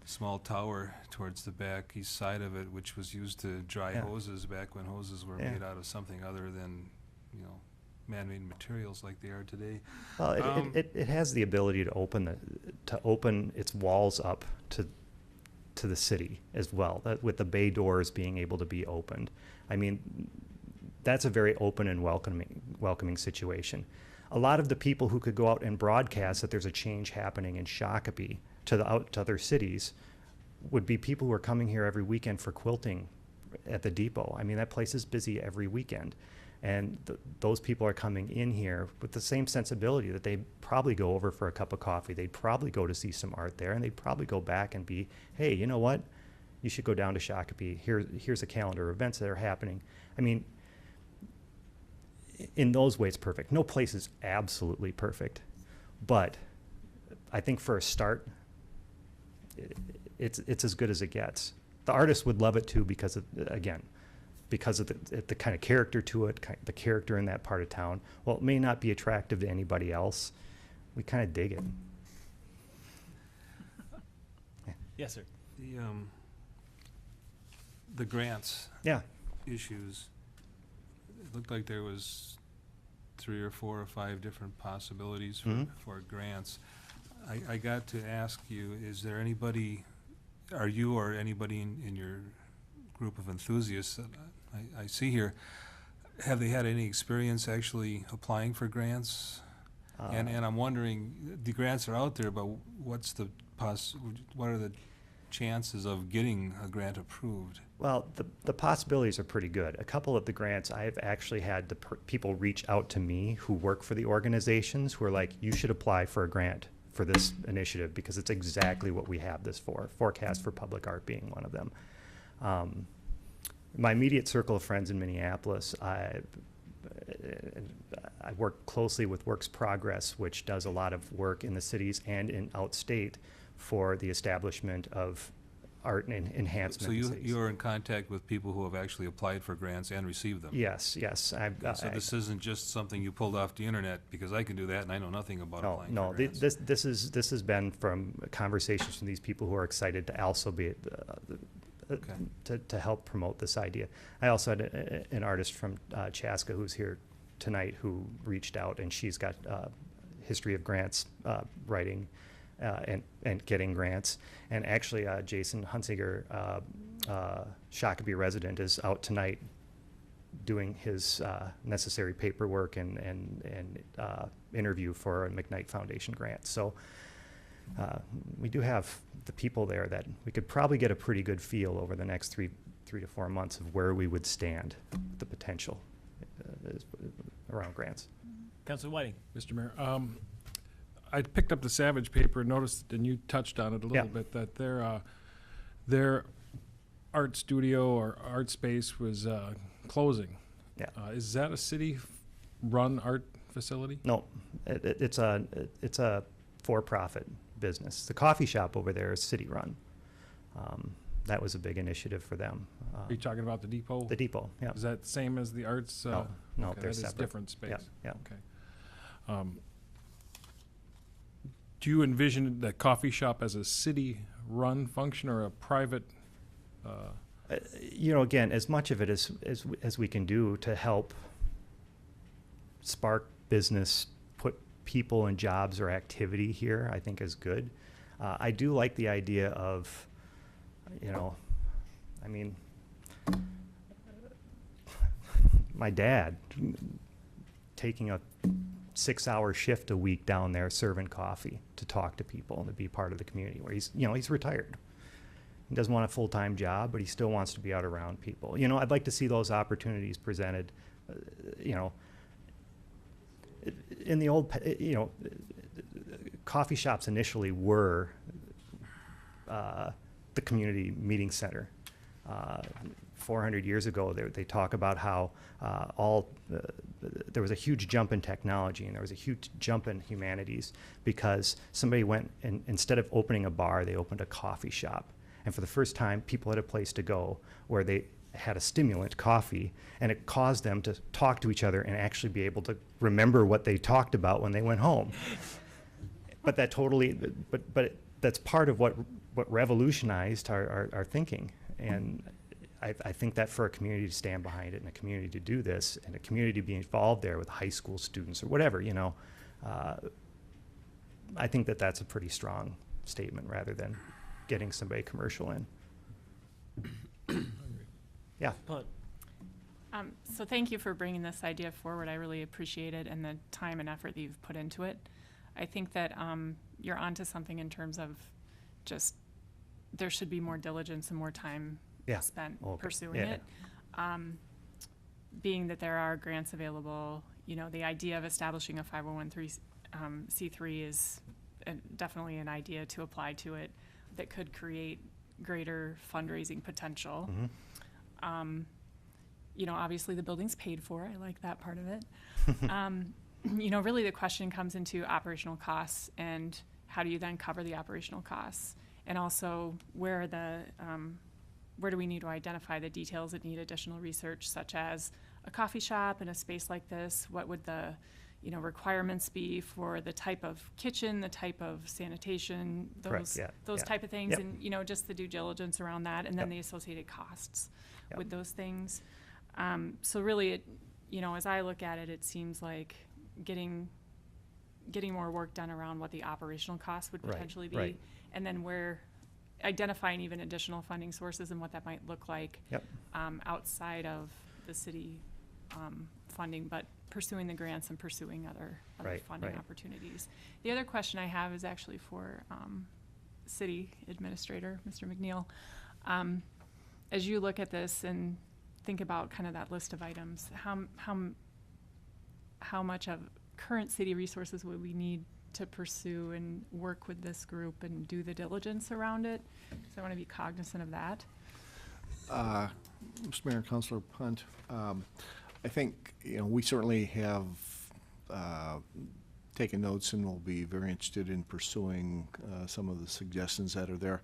small tower towards the back east side of it, which was used to dry hoses back when hoses were made out of something other than, man-made materials like they are today. Well, it has the ability to open its walls up to the city as well, with the bay doors being able to be opened. I mean, that's a very open and welcoming situation. A lot of the people who could go out and broadcast that there's a change happening in Shakopee to other cities would be people who are coming here every weekend for quilting at the depot. I mean, that place is busy every weekend. And those people are coming in here with the same sensibility that they probably go over for a cup of coffee. They'd probably go to see some art there, and they'd probably go back and be, hey, you know what? You should go down to Shakopee. Here's a calendar of events that are happening. I mean, in those ways, perfect. No place is absolutely perfect. But I think for a start, it's as good as it gets. The artists would love it too because of the kind of character to it, the character in that part of town. Well, it may not be attractive to anybody else. We kind of dig it. Yes, sir. The grants Yeah. issues, it looked like there was 3 or 4 or 5 different possibilities for grants. I got to ask you, is there anybody, are you or anybody in your group of enthusiasts that I see here, have they had any experience actually applying for grants? And I'm wondering, the grants are out there, but what are the chances of getting a grant approved? Well, the possibilities are pretty good. A couple of the grants, I've actually had people reach out to me who work for the organizations who are like, you should apply for a grant for this initiative because it's exactly what we have this for, Forecast for Public Art being one of them. My immediate circle of friends in Minneapolis, I work closely with Works Progress, which does a lot of work in the cities and in outstate for the establishment of art and enhancement. So in cities. you're in contact with people who have actually applied for grants and received them? Yes, yes. So this isn't just something you pulled off the internet, because I can do that and I know nothing about No, applying no, for grants. this has been from conversations from these people who are excited to also be, Okay. to help promote this idea. I also had an artist from Chaska who's here tonight who reached out, and she's got history of grants writing and getting grants. And actually, Jason Hunsiger, Shakopee resident, is out tonight doing his necessary paperwork and interview for a McKnight Foundation grant. So we do have the people there that we could probably get a pretty good feel over the next three to 4 months of where we would stand, the potential around grants. Councilor Whiting. Mr. Mayor, I picked up the Savage paper and noticed, and you touched on it a little Yeah. bit, that their art studio or art space was closing. Yeah. Is that a city-run art facility? No, it's a for-profit business. The coffee shop over there is city-run. That was a big initiative for them. Are you talking about the depot? The depot, yeah. Is that same as the arts? No, okay, they're that is separate. different space. Yeah, yeah. Okay. Do you envision the coffee shop as a city-run function or a private? You know, again, as much of it as we can do to help spark business, put people and jobs or activity here, I think is good. I do like the idea of, you know, I mean, my dad taking a 6-hour shift a week down there serving coffee to talk to people and to be part of the community, where he's, you know, he's retired. He doesn't want a full-time job, but he still wants to be out around people. You know, I'd like to see those opportunities presented, you know, in the old, you know, coffee shops initially were the community meeting center. 400 years ago, they talk about how there was a huge jump in technology and there was a huge jump in humanities because somebody went and instead of opening a bar, they opened a coffee shop. And for the first time, people had a place to go where they had a stimulant, coffee, and it caused them to talk to each other and actually be able to remember what they talked about when they went home. But that totally, but that's part of what revolutionized our thinking. And I think that for a community to stand behind it and a community to do this and a community to be involved there with high school students or whatever, you know, I think that that's a pretty strong statement rather than getting somebody commercial in. Yeah. So thank you for bringing this idea forward. I really appreciate it and the time and effort that you've put into it. I think that you're onto something in terms of just there should be more diligence and more time spent pursuing it. Being that there are grants available, you know, the idea of establishing a 501c3 is definitely an idea to apply to it that could create greater fundraising potential. Mm-hmm. You know, obviously the building's paid for. I like that part of it. You know, really the question comes into operational costs and how do you then cover the operational costs? And also where do we need to identify the details that need additional research, such as a coffee shop in a space like this? What would the, you know, requirements be for the type of kitchen, the type of sanitation, those type of things, and, you know, just the due diligence around that, and then the associated costs with those things. So really, it, you know, as I look at it, it seems like getting more work done around what the operational costs would potentially be, and then where identifying even additional funding sources and what that might look like outside of the city funding, but pursuing the grants and pursuing other funding opportunities. The other question I have is actually for City Administrator, Mr. McNeil. As you look at this and think about kind of that list of items, how much of current city resources would we need to pursue and work with this group and do the diligence around it? So I want to be cognizant of that. Mr. Mayor and Councilor Punt, I think, you know, we certainly have taken notes and will be very interested in pursuing some of the suggestions that are there.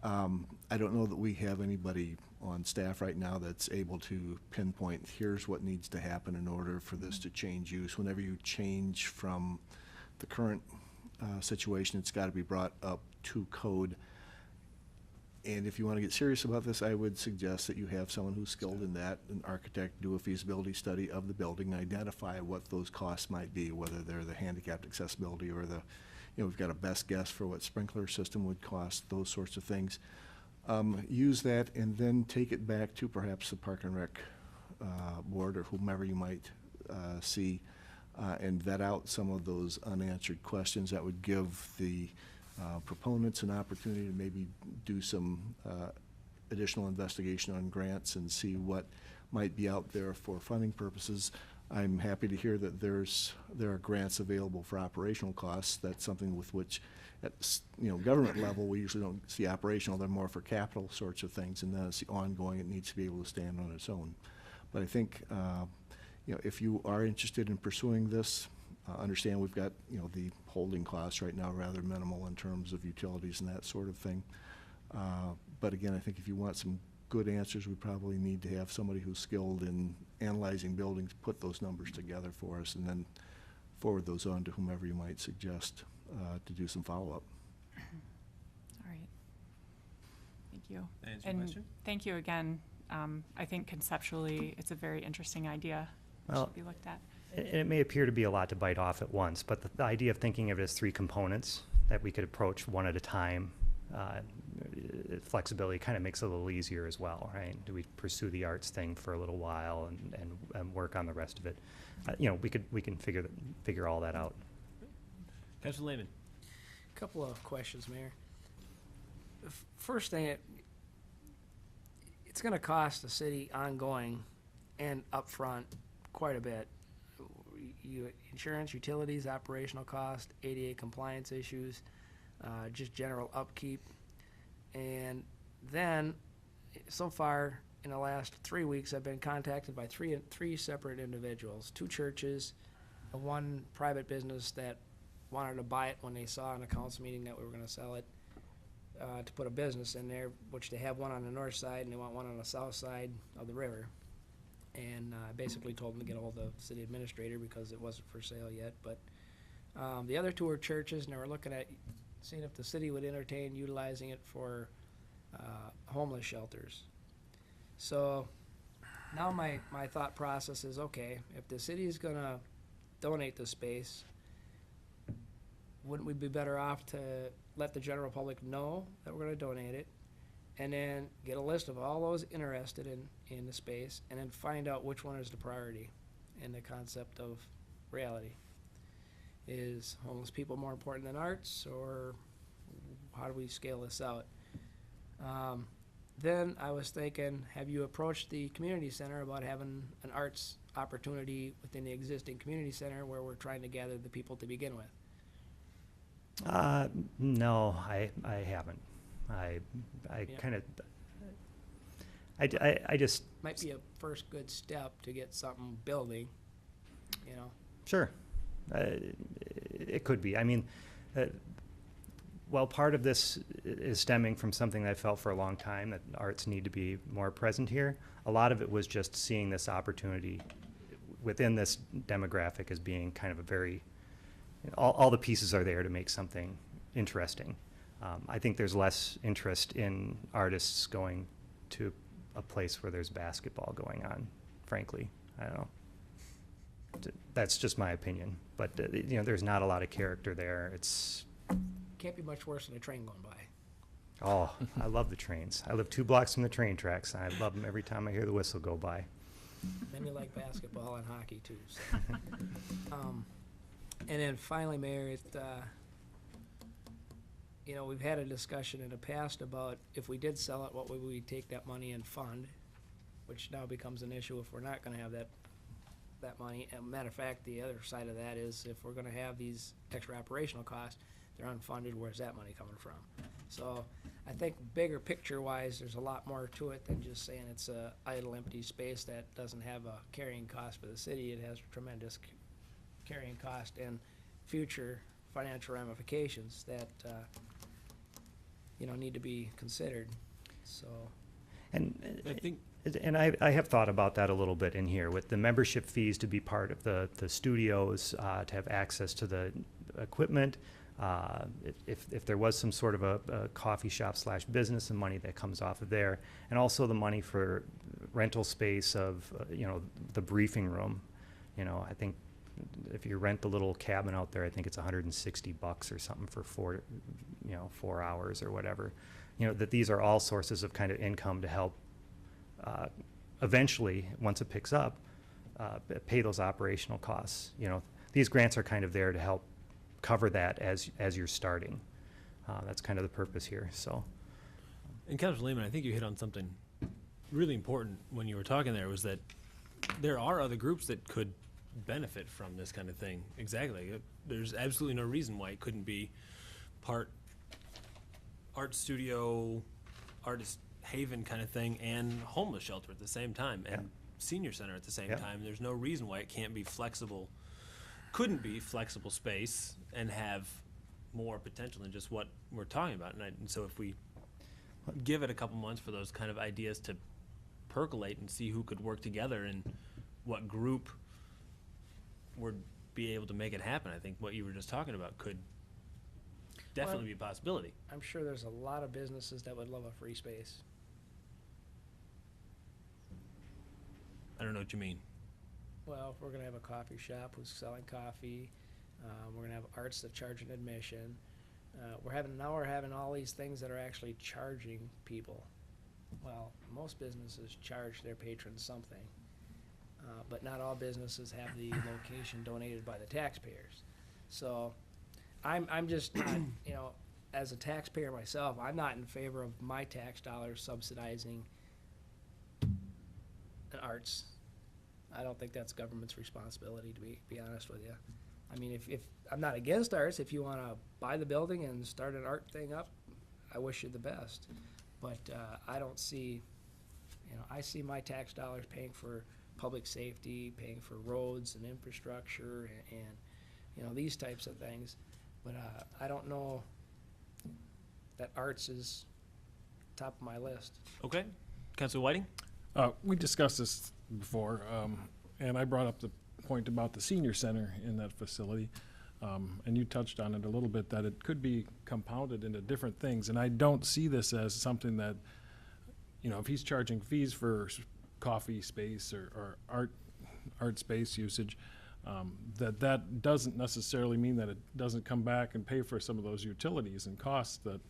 I don't know that we have anybody on staff right now that's able to pinpoint, here's what needs to happen in order for this to change use. Whenever you change from the current situation, it's got to be brought up to code. And if you want to get serious about this, I would suggest that you have someone who's skilled in that, an architect, do a feasibility study of the building, identify what those costs might be, whether they're the handicapped accessibility or the, we've got a best guess for what sprinkler system would cost, those sorts of things. Use that and then take it back to perhaps the Park and Rec board or whomever you might see and vet out some of those unanswered questions that would give the proponents an opportunity to maybe do some additional investigation on grants and see what might be out there for funding purposes. I'm happy to hear that there are grants available for operational costs. That's something with which, at government level, we usually don't see operational. They're more for capital sorts of things, and then it's the ongoing. It needs to be able to stand on its own. But I think, if you are interested in pursuing this, understand we've got the holding costs right now rather minimal in terms of utilities and that sort of thing. But again, I think if you want some good answers, we probably need to have somebody who's skilled in analyzing buildings, put those numbers together for us, and then forward those on to whomever you might suggest to do some follow-up. All right. Thank you. That answer your question? Thank you again. I think conceptually, it's a very interesting idea. Well, Should be looked at. It may appear to be a lot to bite off at once, but the idea of thinking of it as 3 components that we could approach one at a time, flexibility kind of makes it a little easier as well, right? Do we pursue the arts thing for a little while and work on the rest of it? We can figure all that out. Councilor Lehman. Couple of questions, Mayor. First thing, it's going to cost the city ongoing and upfront quite a bit. Insurance, utilities, operational cost, ADA compliance issues, just general upkeep. And then, so far, in the last 3 weeks, I've been contacted by three separate individuals, 2 churches, and 1 private business that wanted to buy it when they saw in a council meeting that we were going to sell it, to put a business in there, which they have one on the north side and they want one on the south side of the river. And I basically told them to get a hold of the city administrator because it wasn't for sale yet. But the other 2 are churches, and they were looking at seeing if the city would entertain utilizing it for homeless shelters. So now my thought process is, okay, if the city is going to donate the space, wouldn't we be better off to let the general public know that we're going to donate it, and then get a list of all those interested in the space, and then find out which one is the priority in the concept of reality? Is homeless people more important than arts, or how do we scale this out? Then I was thinking, have you approached the community center about having an arts opportunity within the existing community center where we're trying to gather the people to begin with? No, I haven't. I Yeah. kind of, I just. Might be a first good step to get something building, Sure. It could be. I mean, well, part of this is stemming from something that I felt for a long time, that arts need to be more present here. A lot of it was just seeing this opportunity within this demographic as being kind of a very, all the pieces are there to make something interesting. I think there's less interest in artists going to a place where there's basketball going on, frankly. I don't know. That's just my opinion. But, there's not a lot of character there. It's... Can't be much worse than a train going by. Oh, I love the trains. I live 2 blocks from the train tracks, and I love them every time I hear the whistle go by. Then you like basketball and hockey, too. So. And then finally, Mayor, we've had a discussion in the past about if we did sell it, what would we take that money and fund, which now becomes an issue if we're not going to have that money. And matter of fact, the other side of that is if we're going to have these extra operational costs, they're unfunded, where's that money coming from? So I think bigger picture-wise, there's a lot more to it than just saying it's a idle, empty space that doesn't have a carrying cost for the city. It has tremendous carrying cost and future financial ramifications that, need to be considered, so. And I think And I have thought about that a little bit in here, with the membership fees to be part of the studios, to have access to the equipment. If there was some sort of a coffee shop / business and money that comes off of there, and also the money for rental space of, the briefing room. I think if you rent the little cabin out there, I think it's $160 or something for 4 hours or whatever. That these are all sources of kind of income to help eventually, once it picks up, pay those operational costs. These grants are kind of there to help cover that as you're starting. That's kind of the purpose here, so. And Councilor Lehman, I think you hit on something really important when you were talking there, was that there are other groups that could benefit from this kind of thing. Exactly. There's absolutely no reason why it couldn't be part art studio, artist haven kind of thing, and homeless shelter at the same time, and senior center at the same time. There's no reason why it can't be flexible, couldn't be flexible space and have more potential than just what we're talking about. And so if we give it a couple months for those kind of ideas to percolate and see who could work together and what group would be able to make it happen, I think what you were just talking about could definitely be a possibility. I'm sure there's a lot of businesses that would love a free space. I don't know what you mean. Well, if we're gonna have a coffee shop who's selling coffee, we're gonna have arts that charge an admission. We're having all these things that are actually charging people. Well, most businesses charge their patrons something, but not all businesses have the location donated by the taxpayers. So I'm just not, as a taxpayer myself, I'm not in favor of my tax dollars subsidizing arts. I don't think that's government's responsibility, to be honest with you. I mean, if I'm not against arts, if you want to buy the building and start an art thing up, I wish you the best. But I don't see, I see my tax dollars paying for public safety, paying for roads and infrastructure and these types of things. But I don't know that arts is top of my list. Okay. Councilor Whiting? We discussed this before, and I brought up the point about the senior center in that facility, and you touched on it a little bit, that it could be compounded into different things, and I don't see this as something that, if he's charging fees for coffee space or art space usage, that doesn't necessarily mean that it doesn't come back and pay for some of those utilities and costs that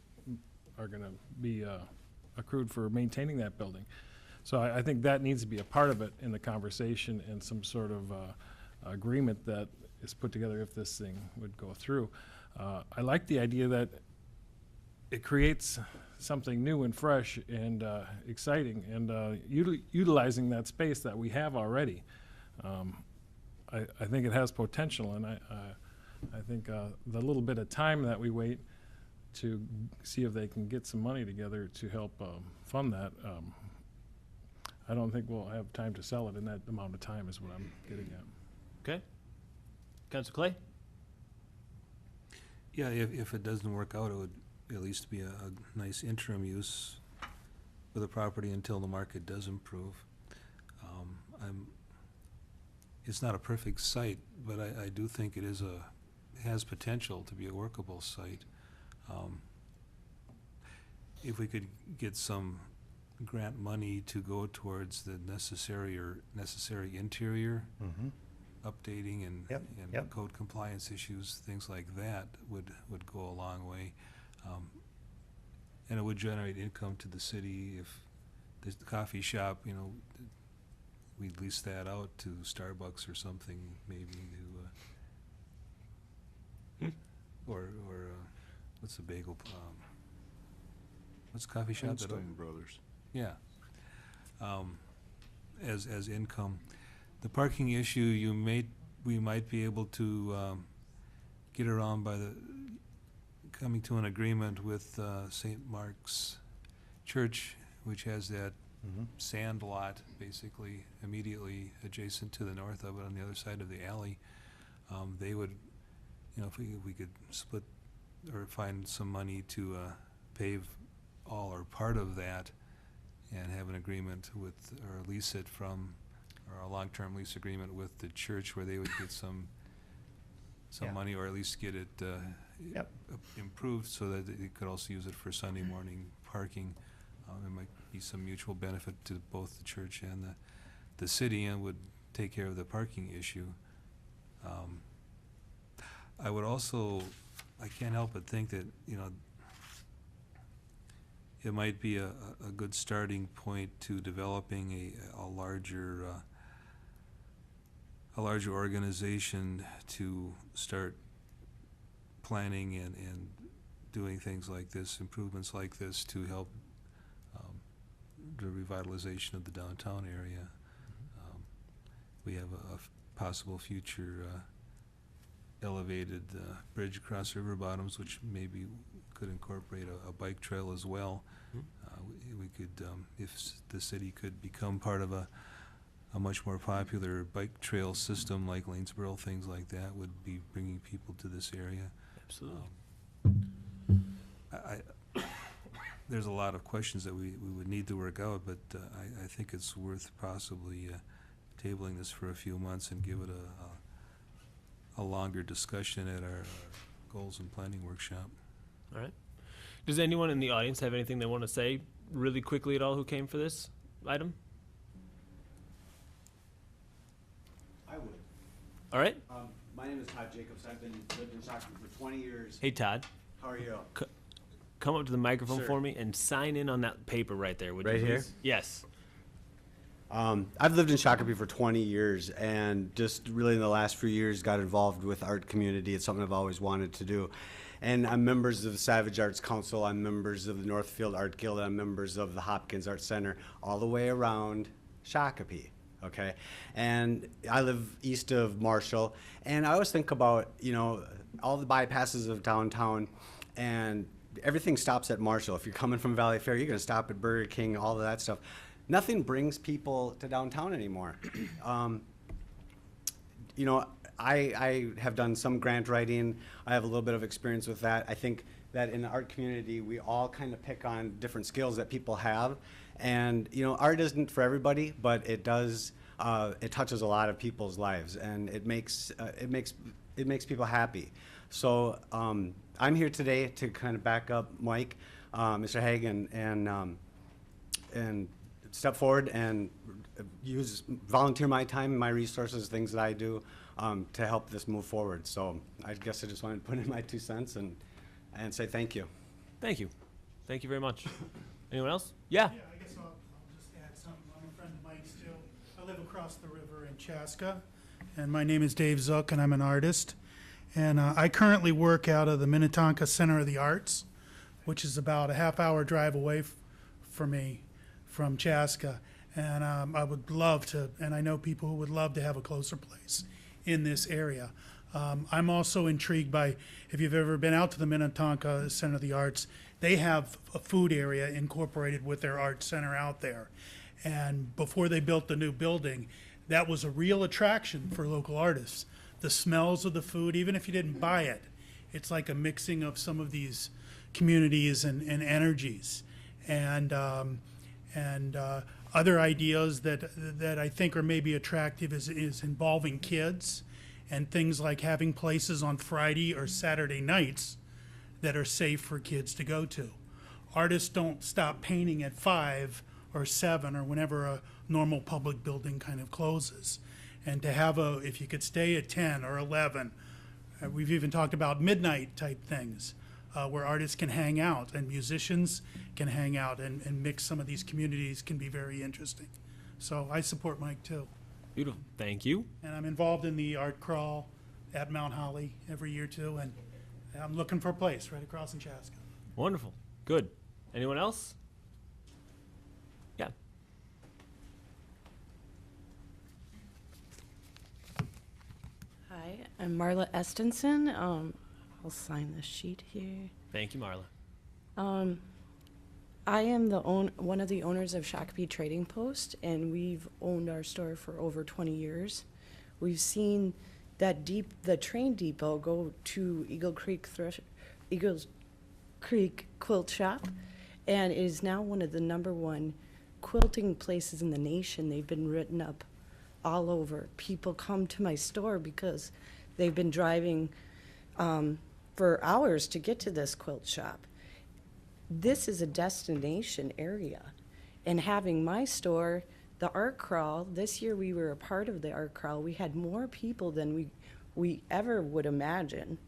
are going to be accrued for maintaining that building. So I think that needs to be a part of it in the conversation, and some sort of agreement that is put together if this thing would go through. I like the idea that it creates something new and fresh and exciting, and utilizing that space that we have already. I think it has potential, and I think the little bit of time that we wait to see if they can get some money together to help fund that, I don't think we'll have time to sell it in that amount of time, is what I'm getting at. Okay. Councilor Clay? Yeah, if it doesn't work out, it would at least be a nice interim use for the property until the market does improve. It's not a perfect site, but I do think it has potential to be a workable site. If we could get some grant money to go towards the necessary interior updating and code compliance issues, things like that would go a long way. And it would generate income to the city. If the coffee shop, we'd lease that out to Starbucks or something, maybe to, or what's the bagel, what's the coffee shop? Einstein Brothers. Yeah. As income. The parking issue, we might be able to get around by coming to an agreement with St. Mark's Church, which has that sand lot basically immediately adjacent to the north of it on the other side of the alley. They would, if we could split or find some money to pave all or part of that and have an agreement with, or lease it from, or a long-term lease agreement with the church where they would get some Yeah. money, or at least get it Yep. improved so that they could also use it for Sunday morning parking. There might be some mutual benefit to both the church and the city, and would take care of the parking issue. I would also, I can't help but think that, you know, it might be a good starting point to developing a larger organization to start planning and doing things like this, improvements like this, to help the revitalization of the downtown area. We have a possible future elevated bridge across river bottoms, which maybe could incorporate a bike trail as well. We could, if the city could become part of a much more popular bike trail system like Lanesboro, things like that would be bringing people to this area. Absolutely. There's a lot of questions that we would need to work out, but I think it's worth possibly tabling this for a few months and give it a longer discussion at our goals and planning workshop. All right. Does anyone in the audience have anything they want to say really quickly at all who came for this item? I would. All right. My name is Todd Jacobs. I've lived in Shakopee for 20 years. Hey, Todd. How are you? Come up to the microphone Sure. for me and sign in on that paper right there. Would Right you here? please? Yes. I've lived in Shakopee for 20 years, and just really in the last few years got involved with art community. It's something I've always wanted to do. And I'm members of the Savage Arts Council. I'm members of the Northfield Art Guild. I'm members of the Hopkins Art Center, all the way around Shakopee. Okay, and I live east of Marshall, and I always think about, you know, all the bypasses of downtown, and everything stops at Marshall. If you're coming from Valley Fair, you're gonna stop at Burger King, all of that stuff. Nothing brings people to downtown anymore. You know, I have done some grant writing. I have a little bit of experience with that. I think that in the art community, we all kind of pick on different skills that people have. And, you know, art isn't for everybody, but it does, it touches a lot of people's lives, and it makes people happy. So I'm here today to kind of back up Mike, Mr. Hagan, and step forward and volunteer my time and my resources, things that I do, to help this move forward. So I guess I just wanted to put in my 2 cents and say thank you. Thank you. Thank you very much. Anyone else? Yeah. Yeah, I guess I'll just add something. I'm a friend of Mike's too. I live across the river in Chaska, and my name is Dave Zook, and I'm an artist. And I currently work out of the Minnetonka Center of the Arts, which is about a half-hour drive away for me from Chaska. And I would love to, and I know people who would love to have a closer place in this area. I'm also intrigued by, if you've ever been out to the Minnetonka Center of the Arts, they have a food area incorporated with their art center out there. And before they built the new building, that was a real attraction for local artists. The smells of the food, even if you didn't buy it, it's like a mixing of some of these communities and energies. And other ideas that I think are maybe attractive is involving kids, and things like having places on Friday or Saturday nights that are safe for kids to go to. Artists don't stop painting at 5 or 7 or whenever a normal public building kind of closes. And to have if you could stay at 10 or 11, we've even talked about midnight type things, where artists can hang out and musicians can hang out and mix some of these communities can be very interesting. So I support Mike too. Beautiful. Thank you. And I'm involved in the art crawl at Mount Holly every year too, and I'm looking for a place right across in Chaska. Wonderful. Good. Anyone else? Yeah. Hi, I'm Marla Estenson. I'll sign this sheet here. Thank you, Marla. I am one of the owners of Shakopee Trading Post, and we've owned our store for over 20 years. We've seen the train depot go to Eagle Creek Quilt Shop, And it is now one of the #1 quilting places in the nation. They've been written up all over. People come to my store because they've been driving for hours to get to this quilt shop. This is a destination area. And having my store, the art crawl, this year we were a part of the art crawl. We had more people than we ever would imagine.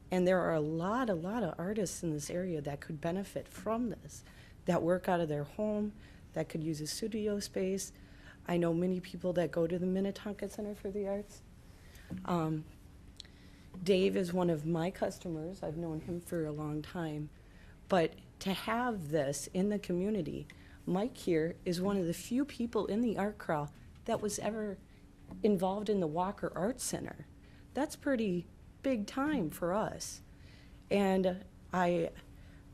And there are a lot of artists in this area that could benefit from this, that work out of their home, that could use a studio space. I know many people that go to the Minnetonka Center for the Arts. Dave is one of my customers. I've known him for a long time. But to have this in the community, Mike here is one of the few people in the art crawl that was ever involved in the Walker Art Center. That's pretty big time for us. And I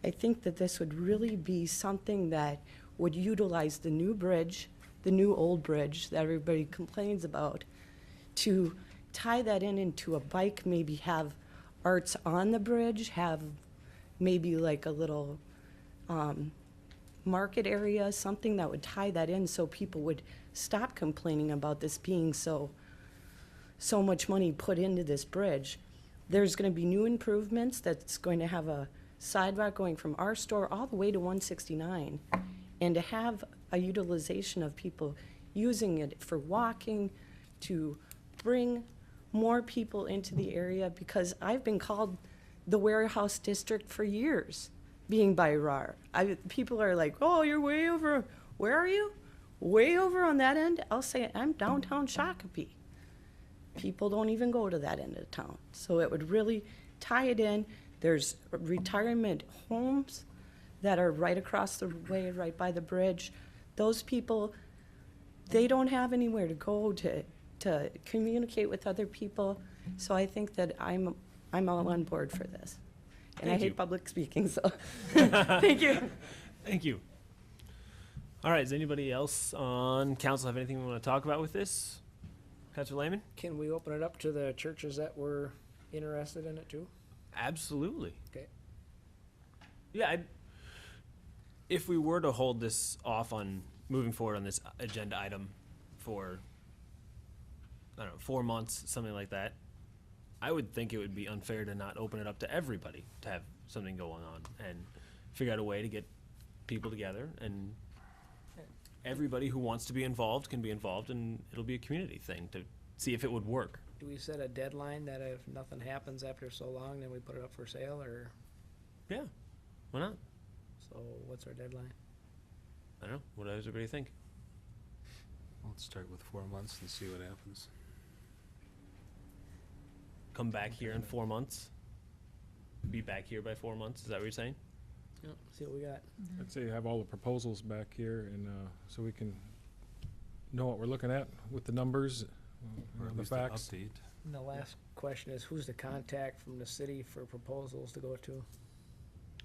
think that this would really be something that would utilize the new bridge, the new old bridge that everybody complains about, to tie that into a bike, maybe have arts on the bridge, have maybe like a little market area, something that would tie that in so people would stop complaining about this being so much money put into this bridge. There's going to be new improvements that's going to have a sidewalk going from our store all the way to 169, and to have a utilization of people using it for walking, to bring more people into the area, because I've been called the warehouse district for years, being by RAR. People are like, oh, you're way over. Where are you? Way over on that end? I'll say, I'm downtown Shakopee. People don't even go to that end of town. So it would really tie it in. There's retirement homes that are right across the way, right by the bridge. Those people, they don't have anywhere to go to communicate with other people. So I think that I'm all on board for this. And I hate public speaking, so thank you. Thank you. All right, does anybody else on council have anything we want to talk about with this? Councilor Lehman? Can we open it up to the churches that were interested in it too? Absolutely. Okay. Yeah, if we were to hold this off on moving forward on this agenda item for, I don't know, 4 months, something like that, I would think it would be unfair to not open it up to everybody to have something going on and figure out a way to get people together, and everybody who wants to be involved can be involved, and it'll be a community thing to see if it would work. Do we set a deadline that if nothing happens after so long, then we put it up for sale, or? Yeah, why not? So what's our deadline? I don't know. What does everybody think? Let's start with 4 months and see what happens. Come back here in 4 months? Be back here by 4 months? Is that what you're saying? Yeah, see what we got. I'd say have all the proposals back here, and so we can know what we're looking at with the numbers, Or at the least an facts. update. And the last question is, who's the contact from the city for proposals to go to?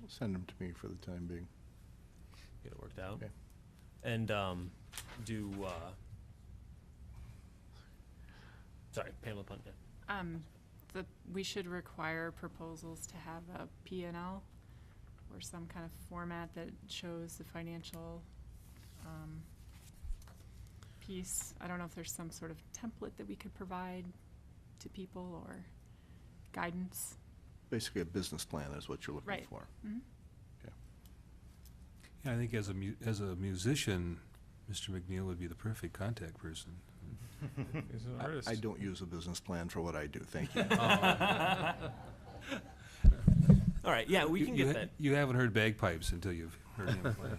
Send them to me for the time being. Get it worked out? Okay. And sorry, Pamela Punt. Yeah. We should require proposals to have a P&L or some kind of format that shows the financial piece. I don't know if there's some sort of template that we could provide to people or guidance. Basically, a business plan is what you're looking Right. for. Mhm. Okay. Yeah, I think as a musician, Mr. McNeil would be the perfect contact person. He's an artist. I don't use a business plan for what I do, thank you. All right, yeah, we can get that. You haven't heard bagpipes until you've heard him play.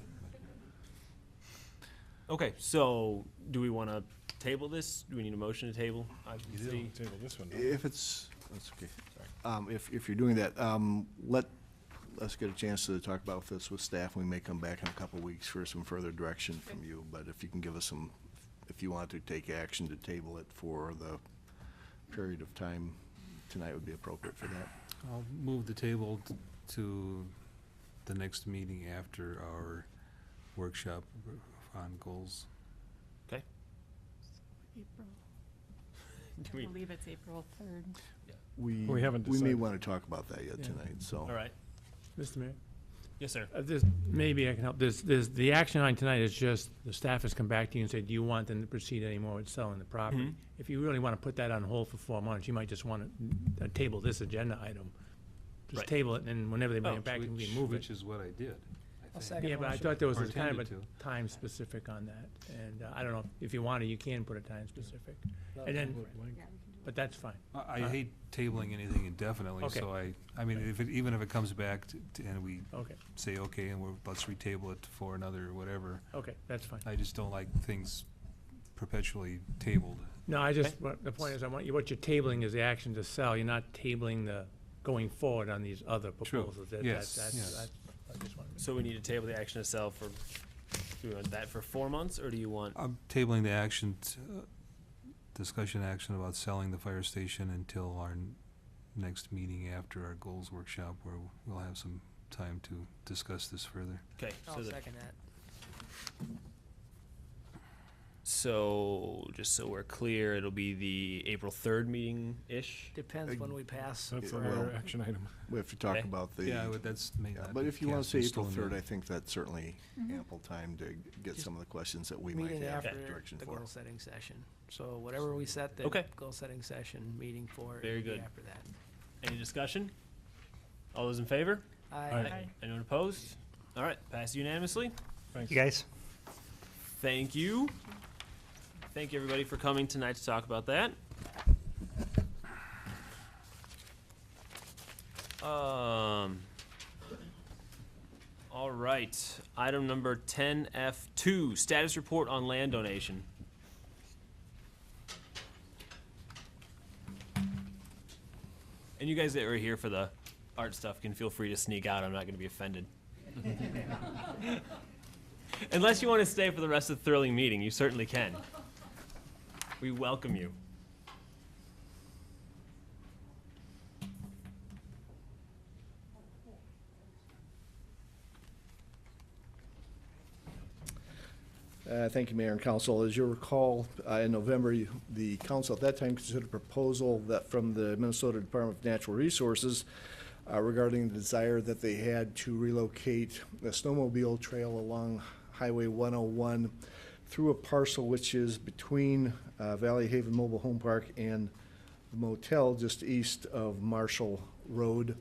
Okay, so do we want to table this? Do we need a motion to table? Table this one. If it's, that's okay. If you're doing that, let us get a chance to talk about this with staff. We may come back in a couple of weeks for some further direction from you, but if you can give us some, if you want to take action to table it for the period of time, tonight would be appropriate for that. I'll move the table to the next meeting after our workshop on goals. Okay. April. Do we- I believe it's April 3rd. We haven't We may decided. want to talk about that yet Yeah. tonight, so. All right. Mr. Mayor? Yes, sir. Maybe I can help. The action line tonight is just, the staff has come back to you and said, do you want them to proceed anymore with selling the property? Mhm. If you really want to put that on hold for 4 months, you might just want to table this agenda item. Just Right. table it, and then whenever they bring Oh, it back, we can move it. Which is what I did. I'll second Yeah, the but I motion. thought there was Or a kind of a intended to. time specific on that, and I don't know, if you want to, you can put a time specific. And then, but that's fine. I hate tabling anything indefinitely, Okay. so I mean, even if it comes back and we Okay, say, okay, and let's retable it for another whatever, okay, that's fine. I just don't like things perpetually tabled. No, the point is, what you're tabling is the action to sell, you're not tabling the going forward on these other True. proposals. Yes, That's, yes. I just wanted to. So we need to table the action to sell for, do you want that for 4 months, or do you want? I'm tabling the action, discussion action about selling the fire station until our next meeting after our goals workshop, where we'll have some time to discuss this further. Okay, I'll second that. so just so we're clear, it'll be the April 3rd meeting-ish? Depends when we pass. That's Yeah, our well, action item. We have to talk Okay. about the. Yeah, but that's may not But be if you want cast to in say April stone 3rd, yet. I think that's certainly ample time to get some of the questions that we might Meeting have after direction the for. goal setting session. So whatever we set the Okay. goal setting session meeting for, Very it'll be good. after that. Any discussion? All those in favor? Aye. Anyone opposed? All right, passed unanimously. Thanks. You guys? Thank you. Thank you, everybody, for coming tonight to talk about that. All right, item number 10F2, status report on land donation. And you guys that are here for the art stuff can feel free to sneak out. I'm not going to be offended. Unless you want to stay for the rest of the thrilling meeting, you certainly can. We welcome you. Thank you, Mayor and Council. As you recall, in November, the council at that time considered a proposal that from the Minnesota Department of Natural Resources regarding the desire that they had to relocate the snowmobile trail along Highway 101 through a parcel which is between Valley Haven Mobile Home Park and the motel just east of Marshall Road,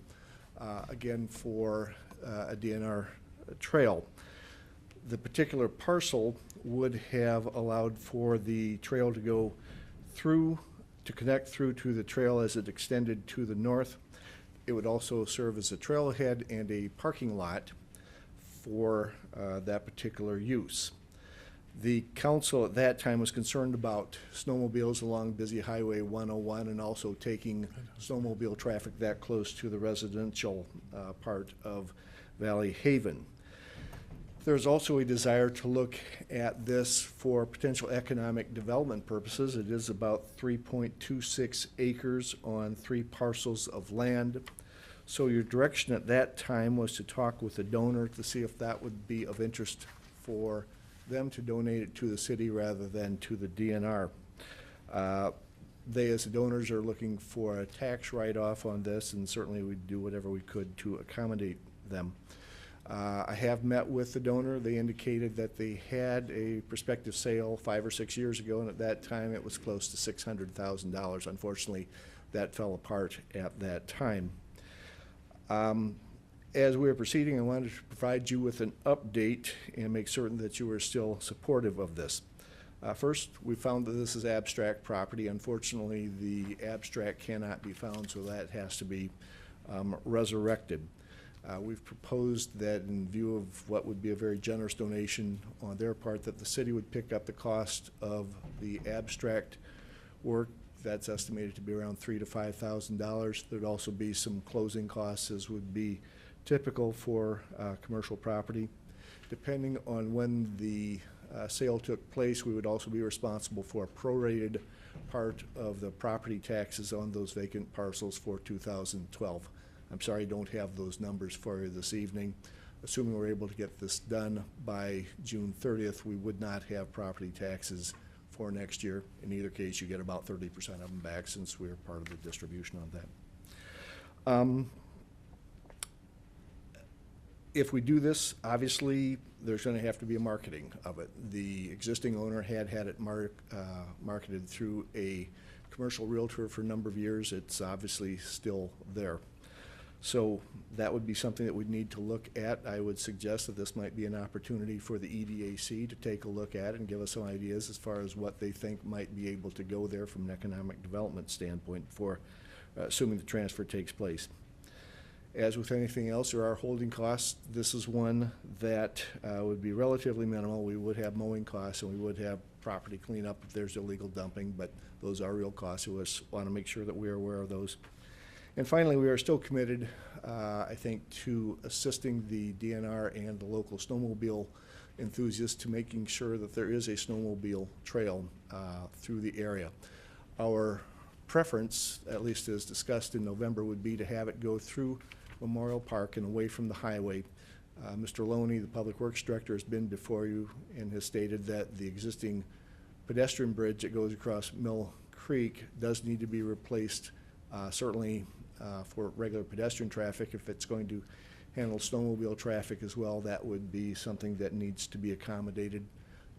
again for a DNR trail. The particular parcel would have allowed for the trail to go through, to connect through to the trail as it extended to the north. It would also serve as a trailhead and a parking lot for that particular use. The council at that time was concerned about snowmobiles along busy Highway 101 and also taking snowmobile traffic that close to the residential part of Valley Haven. There's also a desire to look at this for potential economic development purposes. It is about 3.26 acres on 3 parcels of land. So your direction at that time was to talk with the donor to see if that would be of interest for them to donate it to the city rather than to the DNR. They, as the donors, are looking for a tax write-off on this, and certainly we'd do whatever we could to accommodate them. I have met with the donor. They indicated that they had a prospective sale 5 or 6 years ago, and at that time it was close to $600,000. Unfortunately, that fell apart at that time. As we were proceeding, I wanted to provide you with an update and make certain that you were still supportive of this. First, we found that this is abstract property. Unfortunately, the abstract cannot be found, so that has to be resurrected. We've proposed that in view of what would be a very generous donation on their part, that the city would pick up the cost of the abstract work. That's estimated to be around $3,000 to $5,000. There'd also be some closing costs, as would be typical for commercial property. Depending on when the sale took place, we would also be responsible for a prorated part of the property taxes on those vacant parcels for 2012. I'm sorry I don't have those numbers for you this evening. Assuming we're able to get this done by June 30th, we would not have property taxes for next year. In either case, you get about 30% of them back since we're part of the distribution on that. If we do this, obviously, there's going to have to be a marketing of it. The existing owner had it marketed through a commercial realtor for a number of years. It's obviously still there. So that would be something that we'd need to look at. I would suggest that this might be an opportunity for the EDAC to take a look at and give us some ideas as far as what they think might be able to go there from an economic development standpoint before, assuming the transfer takes place. As with anything else, there are holding costs. This is one that would be relatively minimal. We would have mowing costs and we would have property cleanup if there's illegal dumping, but those are real costs. We just want to make sure that we are aware of those. And finally, we are still committed, I think, to assisting the DNR and the local snowmobile enthusiasts to making sure that there is a snowmobile trail through the area. Our preference, at least as discussed in November, would be to have it go through Memorial Park and away from the highway. Mr. Loney, the Public Works Director, has been before you and has stated that the existing pedestrian bridge that goes across Mill Creek does need to be replaced, certainly for regular pedestrian traffic. If it's going to handle snowmobile traffic as well, that would be something that needs to be accommodated.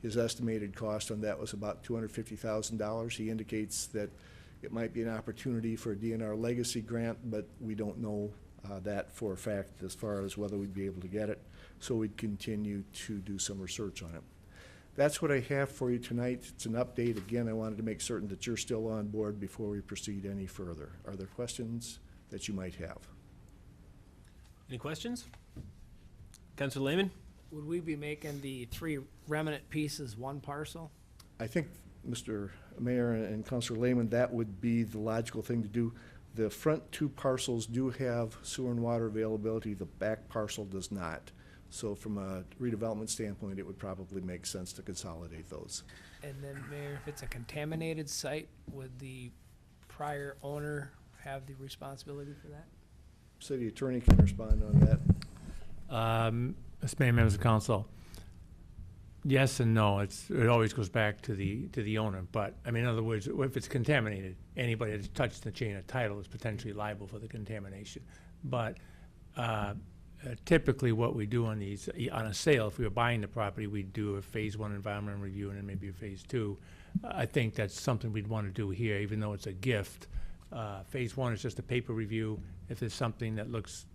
His estimated cost on that was about $250,000. He indicates that it might be an opportunity for a DNR legacy grant, but we don't know that for a fact as far as whether we'd be able to get it. So we'd continue to do some research on it. That's what I have for you tonight. It's an update. Again, I wanted to make certain that you're still on board before we proceed any further. Are there questions that you might have? Any questions? Councilor Lehman? Would we be making the 3 remnant pieces one parcel? I think, Mr. Mayor and Councilor Lehman, that would be the logical thing to do. The front 2 parcels do have sewer and water availability. The back parcel does not. So from a redevelopment standpoint, it would probably make sense to consolidate those. And then, Mayor, if it's a contaminated site, would the prior owner have the responsibility for that? City Attorney can respond on that. Mr. Mayor, members of council, yes and no. It always goes back to the owner. But I mean, in other words, if it's contaminated, anybody that's touched the chain of title is potentially liable for the contamination. But typically, what we do on these, on a sale, if we were buying the property, we'd do a phase 1 environmental review and then maybe a phase 2. I think that's something we'd want to do here, even though it's a gift. Phase 1 is just a paper review. If there's something that looks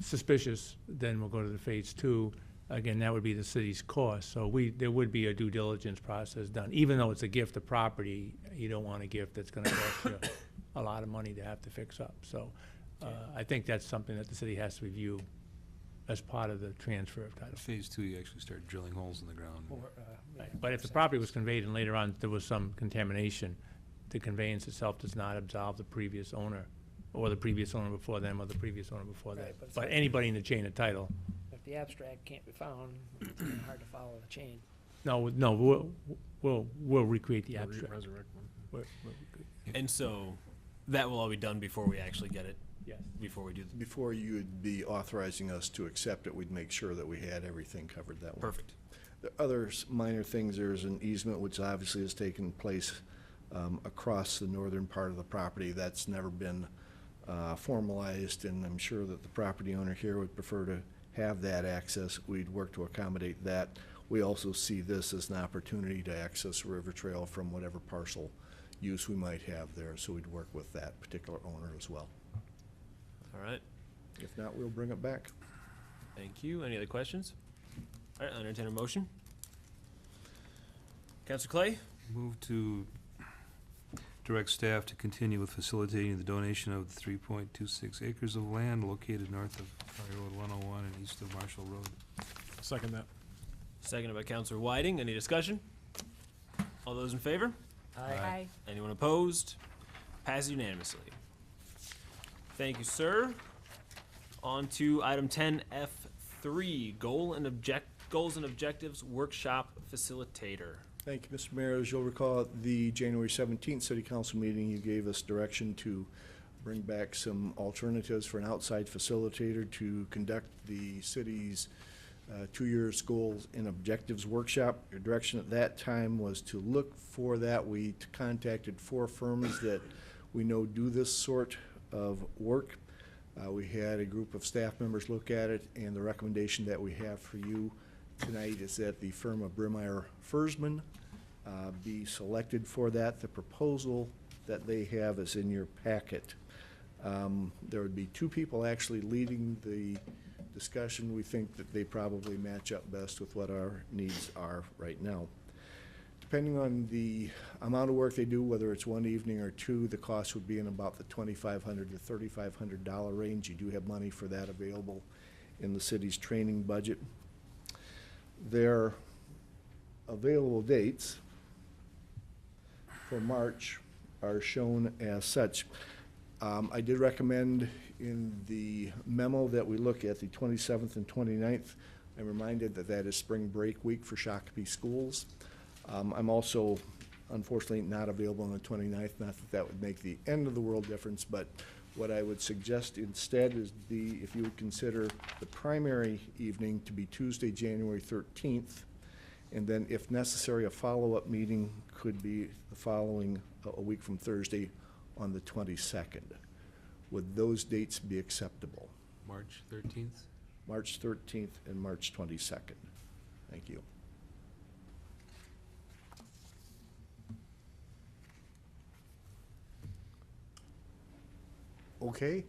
suspicious, then we'll go to the phase 2. Again, that would be the city's cost. So there would be a due diligence process done. Even though it's a gift of property, you don't want a gift that's going to cost you a lot of money to have to fix up. So I think that's something that the city has to review as part of the transfer of title. Phase 2, you actually start drilling holes in the ground. Right. But if the property was conveyed and later on there was some contamination, the conveyance itself does not absolve the previous owner, or the previous owner before them, or the previous owner before that. Right, But anybody in the chain of title. If the abstract can't be found, it's hard to follow the chain. No, we'll recreate the abstract. Resurrect one. And so that will all be done before we actually get it? Yes. Before we do? Before you would be authorizing us to accept it, we'd make sure that we had everything covered that way. Perfect. The other minor things, there's an easement which obviously has taken place across the northern part of the property. That's never been formalized, and I'm sure that the property owner here would prefer to have that access. We'd work to accommodate that. We also see this as an opportunity to access River Trail from whatever parcel use we might have there, so we'd work with that particular owner as well. All right. If not, we'll bring it back. Thank you. Any other questions? All right, I'll entertain a motion. Councilor Clay? Move to direct staff to continue with facilitating the donation of the 3.26 acres of land located north of County Road 101 and east of Marshall Road. Second that. Seconded by Councilor Whiting. Any discussion? All those in favor? Aye. Anyone opposed? Passes unanimously. Thank you, sir. On to item 10F3, goals and objectives workshop facilitator. Thank you, Mr. Mayor. As you'll recall, at the January 17th City Council meeting, you gave us direction to bring back some alternatives for an outside facilitator to conduct the city's 2 years goals and objectives workshop. Your direction at that time was to look for that. We contacted 4 firms that we know do this sort of work. We had a group of staff members look at it, and the recommendation that we have for you tonight is that the firm of Brimmeyer Fersman be selected for that. The proposal that they have is in your packet. There would be two people actually leading the discussion. We think that they probably match up best with what our needs are right now. Depending on the amount of work they do, whether it's one evening or two, the cost would be in about the $2,500 to $3,500 range. You do have money for that available in the city's training budget. Their available dates for March are shown as such. I did recommend in the memo that we look at the 27th and 29th. I'm reminded that that is spring break week for Shakopee schools. I'm also unfortunately not available on the 29th. Not that that would make the end of the world difference, but what I would suggest instead is if you would consider the primary evening to be Tuesday, January 13th, and then if necessary, a follow-up meeting could be the following, a week from Thursday, on the 22nd. Would those dates be acceptable? March 13th? March 13th and March 22nd. Thank you. Okay.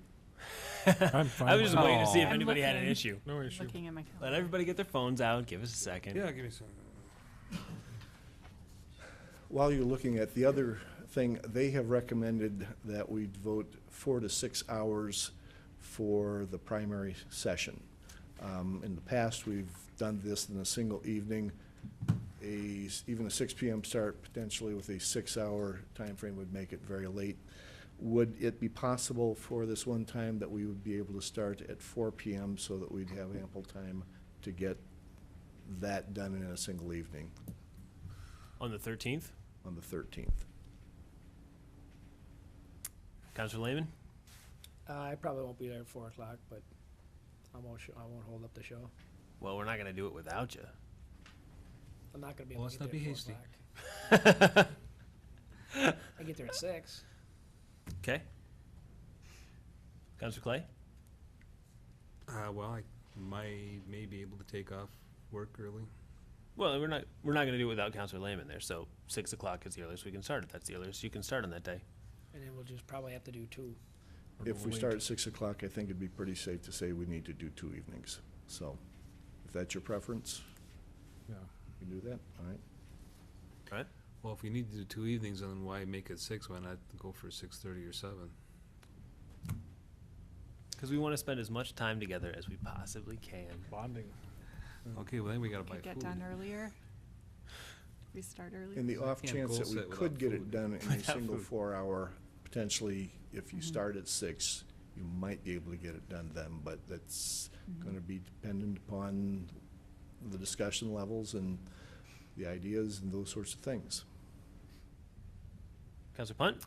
I'm fine. I was just with waiting to see if I'm anybody had an looking. issue. No issue. Looking at my calendar. Let everybody get their phones out. Give us a second. Yeah, give me some. While you're looking at the other thing, they have recommended that we devote 4 to 6 hours for the primary session. In the past, we've done this in a single evening. Even a 6 p.m. start potentially with a 6-hour time frame would make it very late. Would it be possible for this one time that we would be able to start at 4 p.m. so that we'd have ample time to get that done in a single evening On the 13th, on the 13th? Councilor Lehman? I probably won't be there at 4 o'clock, but I won't hold up the show. Well, we're not going to do it without you. I'm not gonna be Well, able to let's get not there be at 4 hasty. o'clock. I get there at 6. Okay. Councilor Clay? Well, I may be able to take off work early. Well, we're not going to do it without Councilor Lehman there. So 6 o'clock is the earliest we can start. If that's the earliest you can start on that day. And then we'll just probably have to do 2. If we start at 6 o'clock, I think it'd be pretty safe to say we need to do 2 evenings. So if that's your preference, Yeah. you can do that, all right? All right. Well, if we need to do 2 evenings, then why make it 6? Why not go for 6:30 or 7? Because we want to spend as much time together as we possibly can. Bonding. Okay, well then we gotta buy Could food. get done earlier. We start earlier. In the off can't chance that goal we set could without get it food. done in a Without single food. 4-hour, potentially, if you start at 6, you might be able to get it done then, but that's gonna be dependent upon the discussion levels and the ideas and those sorts of things. Councilor Punt?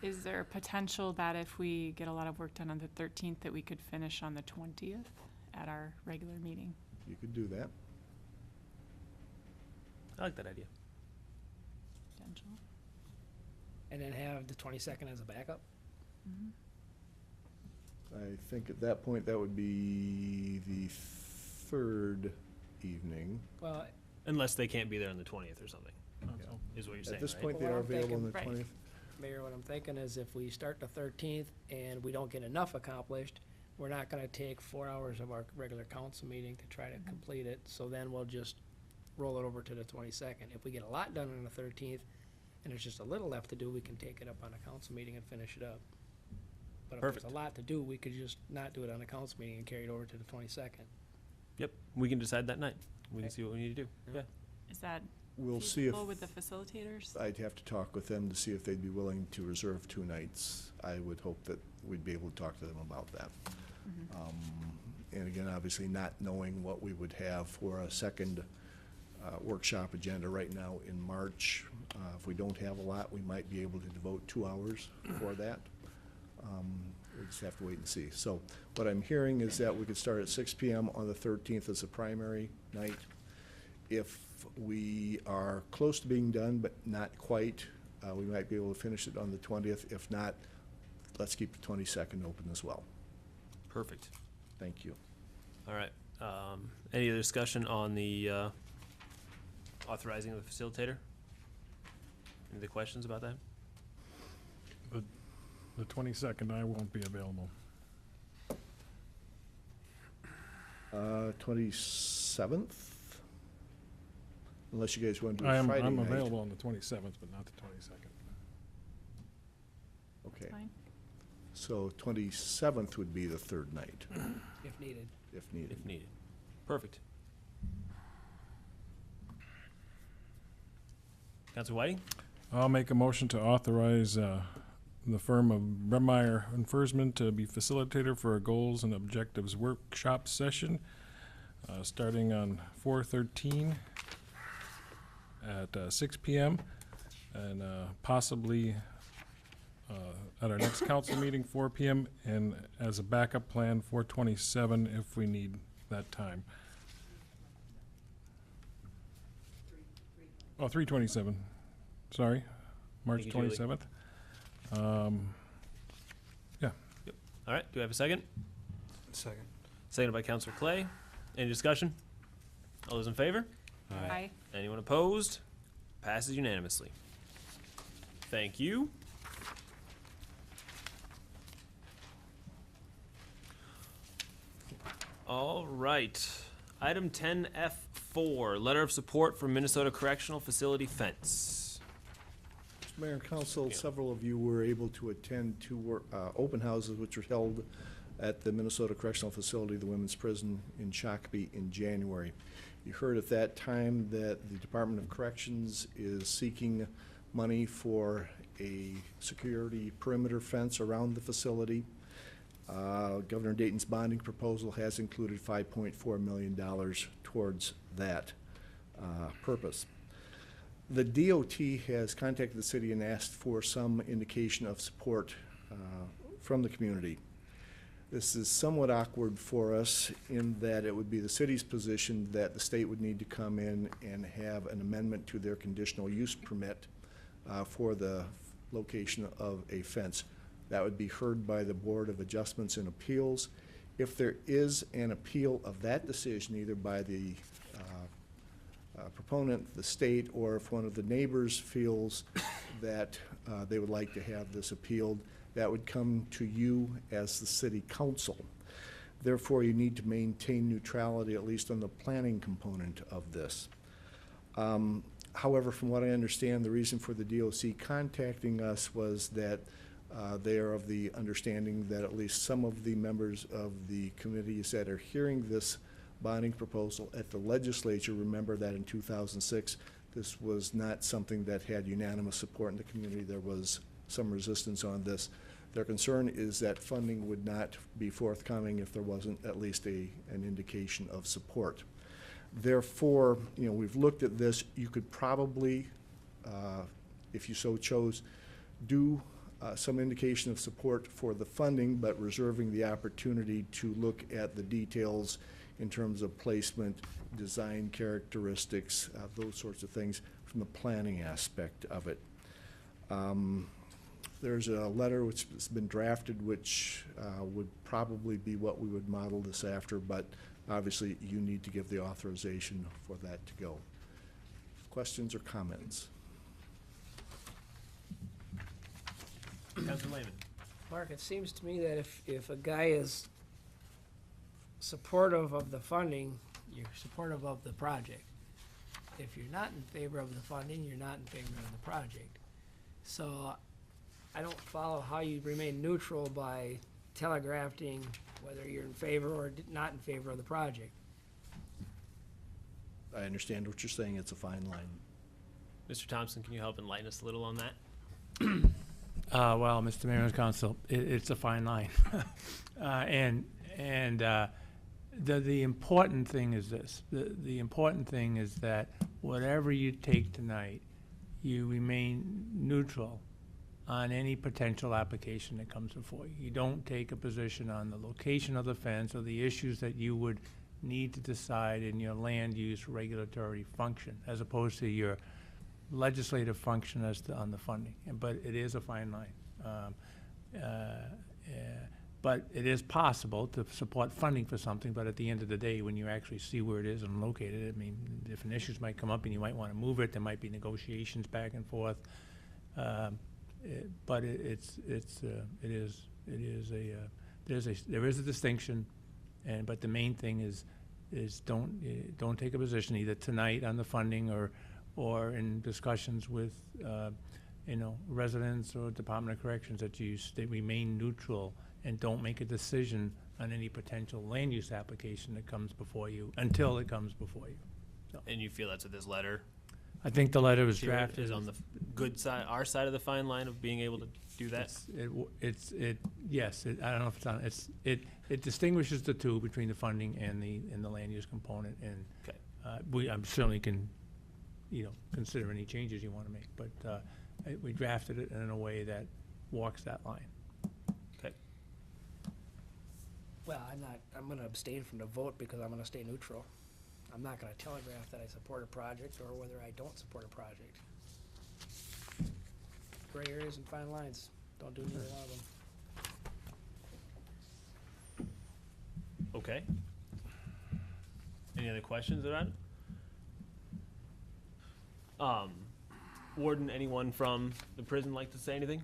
Is there potential that if we get a lot of work done on the 13th, that we could finish on the 20th at our regular meeting? You could do that. I like that idea. Potential. And then have the 22nd as a backup. I think at that point, that would be the 3rd evening. Well, Unless they can't be there on the 20th or something, is what you're saying, At this right? point, they Well, are I'm available on the thinking- right. 20th. Mayor, what I'm thinking is if we start the 13th and we don't get enough accomplished, we're not gonna take 4 hours of our regular council meeting to try to complete it, so then we'll just roll it over to the 22nd. If we get a lot done on the 13th, and there's just a little left to do, we can take it up on a council meeting and finish it up. But if there's Perfect. a lot to do, we could just not do it on a council meeting and carry it over to the 22nd. Yep, we can decide that night. We can Okay. see what we need to do. Yeah. Is that We'll see if, feasible with the facilitators? I'd have to talk with them to see if they'd be willing to reserve 2 nights. I would hope that we'd be able to talk to them about that. And again, obviously not knowing what we would have for a second workshop agenda right now in March. If we don't have a lot, we might be able to devote 2 hours for that. We just have to wait and see. So what I'm hearing is that we could start at 6 p.m. on the 13th as a primary night. If we are close to being done, but not quite, we might be able to finish it on the 20th. If not, let's keep the 22nd open as well. Perfect. Thank you. All right. Any other discussion on the authorizing of the facilitator? Any other questions about that? The 22nd, I won't be available. 27th? Unless you guys want to do a I'm Friday night. available on the 27th, but not the 22nd. Okay. Fine. So 27th would be the third night, If needed. if needed. If needed. Perfect. Councilor Whiting? I'll make a motion to authorize the firm of Bremmeyer and Fersman to be facilitator for a goals and objectives workshop session starting on 4/13 at 6 p.m. and possibly at our next council meeting 4 p.m. and as a backup plan 4/27 if we need that time. Oh, 3/27. Sorry, March Thank you, Julie. 27th. Yeah. Yep. All right. Do I have a second? Second. Seconded by Councilor Clay. Any discussion? All those in favor? Aye. Anyone opposed? Passes unanimously. Thank you. All right. Item 10F4, letter of support for Minnesota Correctional Facility fence. Mr. Mayor and Council, several of you were able to attend two open houses which were held at the Minnesota Correctional Facility, the Women's Prison in Shakopee in January. You heard at that time that the Department of Corrections is seeking money for a security perimeter fence around the facility. Governor Dayton's bonding proposal has included $5.4 million towards that purpose. The DOT has contacted the city and asked for some indication of support from the community. This is somewhat awkward for us in that it would be the city's position that the state would need to come in and have an amendment to their conditional use permit for the location of a fence. That would be heard by the Board of Adjustments and Appeals. If there is an appeal of that decision, either by the proponent, the state, or if one of the neighbors feels that they would like to have this appealed, that would come to you as the city council. Therefore, you need to maintain neutrality, at least on the planning component of this. However, from what I understand, the reason for the DOC contacting us was that they are of the understanding that at least some of the members of the committees that are hearing this bonding proposal at the legislature remember that in 2006, this was not something that had unanimous support in the community. There was some resistance on this. Their concern is that funding would not be forthcoming if there wasn't at least an indication of support. Therefore, we've looked at this. You could probably, if you so chose, do some indication of support for the funding, but reserving the opportunity to look at the details in terms of placement, design characteristics, those sorts of things from the planning aspect of it. There's a letter which has been drafted which would probably be what we would model this after, but obviously you need to give the authorization for that to go. Questions or comments? Councilor Lehman. Mark, it seems to me that if a guy is supportive of the funding, you're supportive of the project. If you're not in favor of the funding, you're not in favor of the project. So I don't follow how you remain neutral by telegraphing whether you're in favor or not in favor of the project. I understand what you're saying. It's a fine line. Mr. Thompson, can you help enlighten us a little on that? Well, Mr. Mayor and Council, it's a fine line. The important thing is this. The important thing is that whatever you take tonight, you remain neutral on any potential application that comes before you. You don't take a position on the location of the fence or the issues that you would need to decide in your land use regulatory function, as opposed to your legislative function as to on the funding. But it is a fine line. But it is possible to support funding for something, but at the end of the day, when you actually see where it is and locate it, I mean, different issues might come up and you might want to move it, there might be negotiations back and forth. But there is a distinction, but the main thing is don't take a position either tonight on the funding or in discussions with, residents or Department of Corrections, that you remain neutral and don't make a decision on any potential land use application that comes before you until it comes before you. So, And you feel that's what this letter I think the letter was here drafted. is on the good side, our side of the fine line of being able to do that? Yes, I don't know if it's on, it distinguishes the two between the funding and the land use component, and Okay. I certainly can, consider any changes you want to make, but we drafted it in a way that walks that line. Okay. Well, I'm gonna abstain from the vote because I'm gonna stay neutral. I'm not gonna telegraph that I support a project or whether I don't support a project. Gray areas and fine lines, don't do neither one of them. Okay. Any other questions about it? Warden, anyone from the prison like to say anything?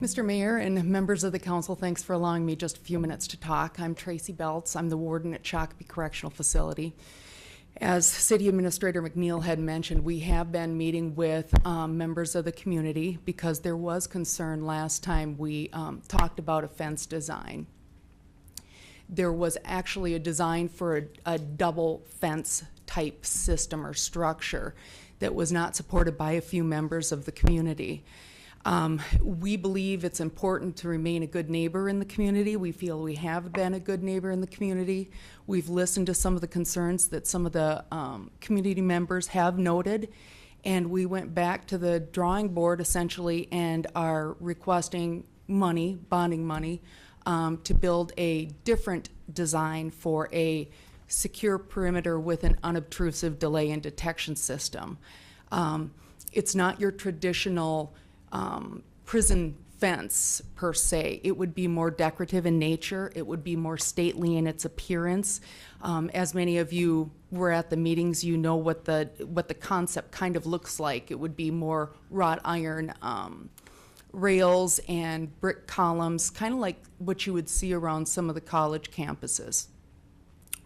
Mr. Mayor and members of the council, thanks for allowing me just a few minutes to talk. I'm Tracy Belts. I'm the warden at Shakopee Correctional Facility. As City Administrator McNeil had mentioned, we have been meeting with members of the community because there was concern last time we talked about a fence design. There was actually a design for a double fence type system or structure that was not supported by a few members of the community. We believe it's important to remain a good neighbor in the community. We feel we have been a good neighbor in the community. We've listened to some of the concerns that some of the community members have noted, and we went back to the drawing board essentially and are requesting money, bonding money, to build a different design for a secure perimeter with an unobtrusive delay and detection system. It's not your traditional prison fence per se. It would be more decorative in nature. It would be more stately in its appearance. As many of you were at the meetings, you know what the concept kind of looks like. It would be more wrought iron rails and brick columns, kind of like what you would see around some of the college campuses,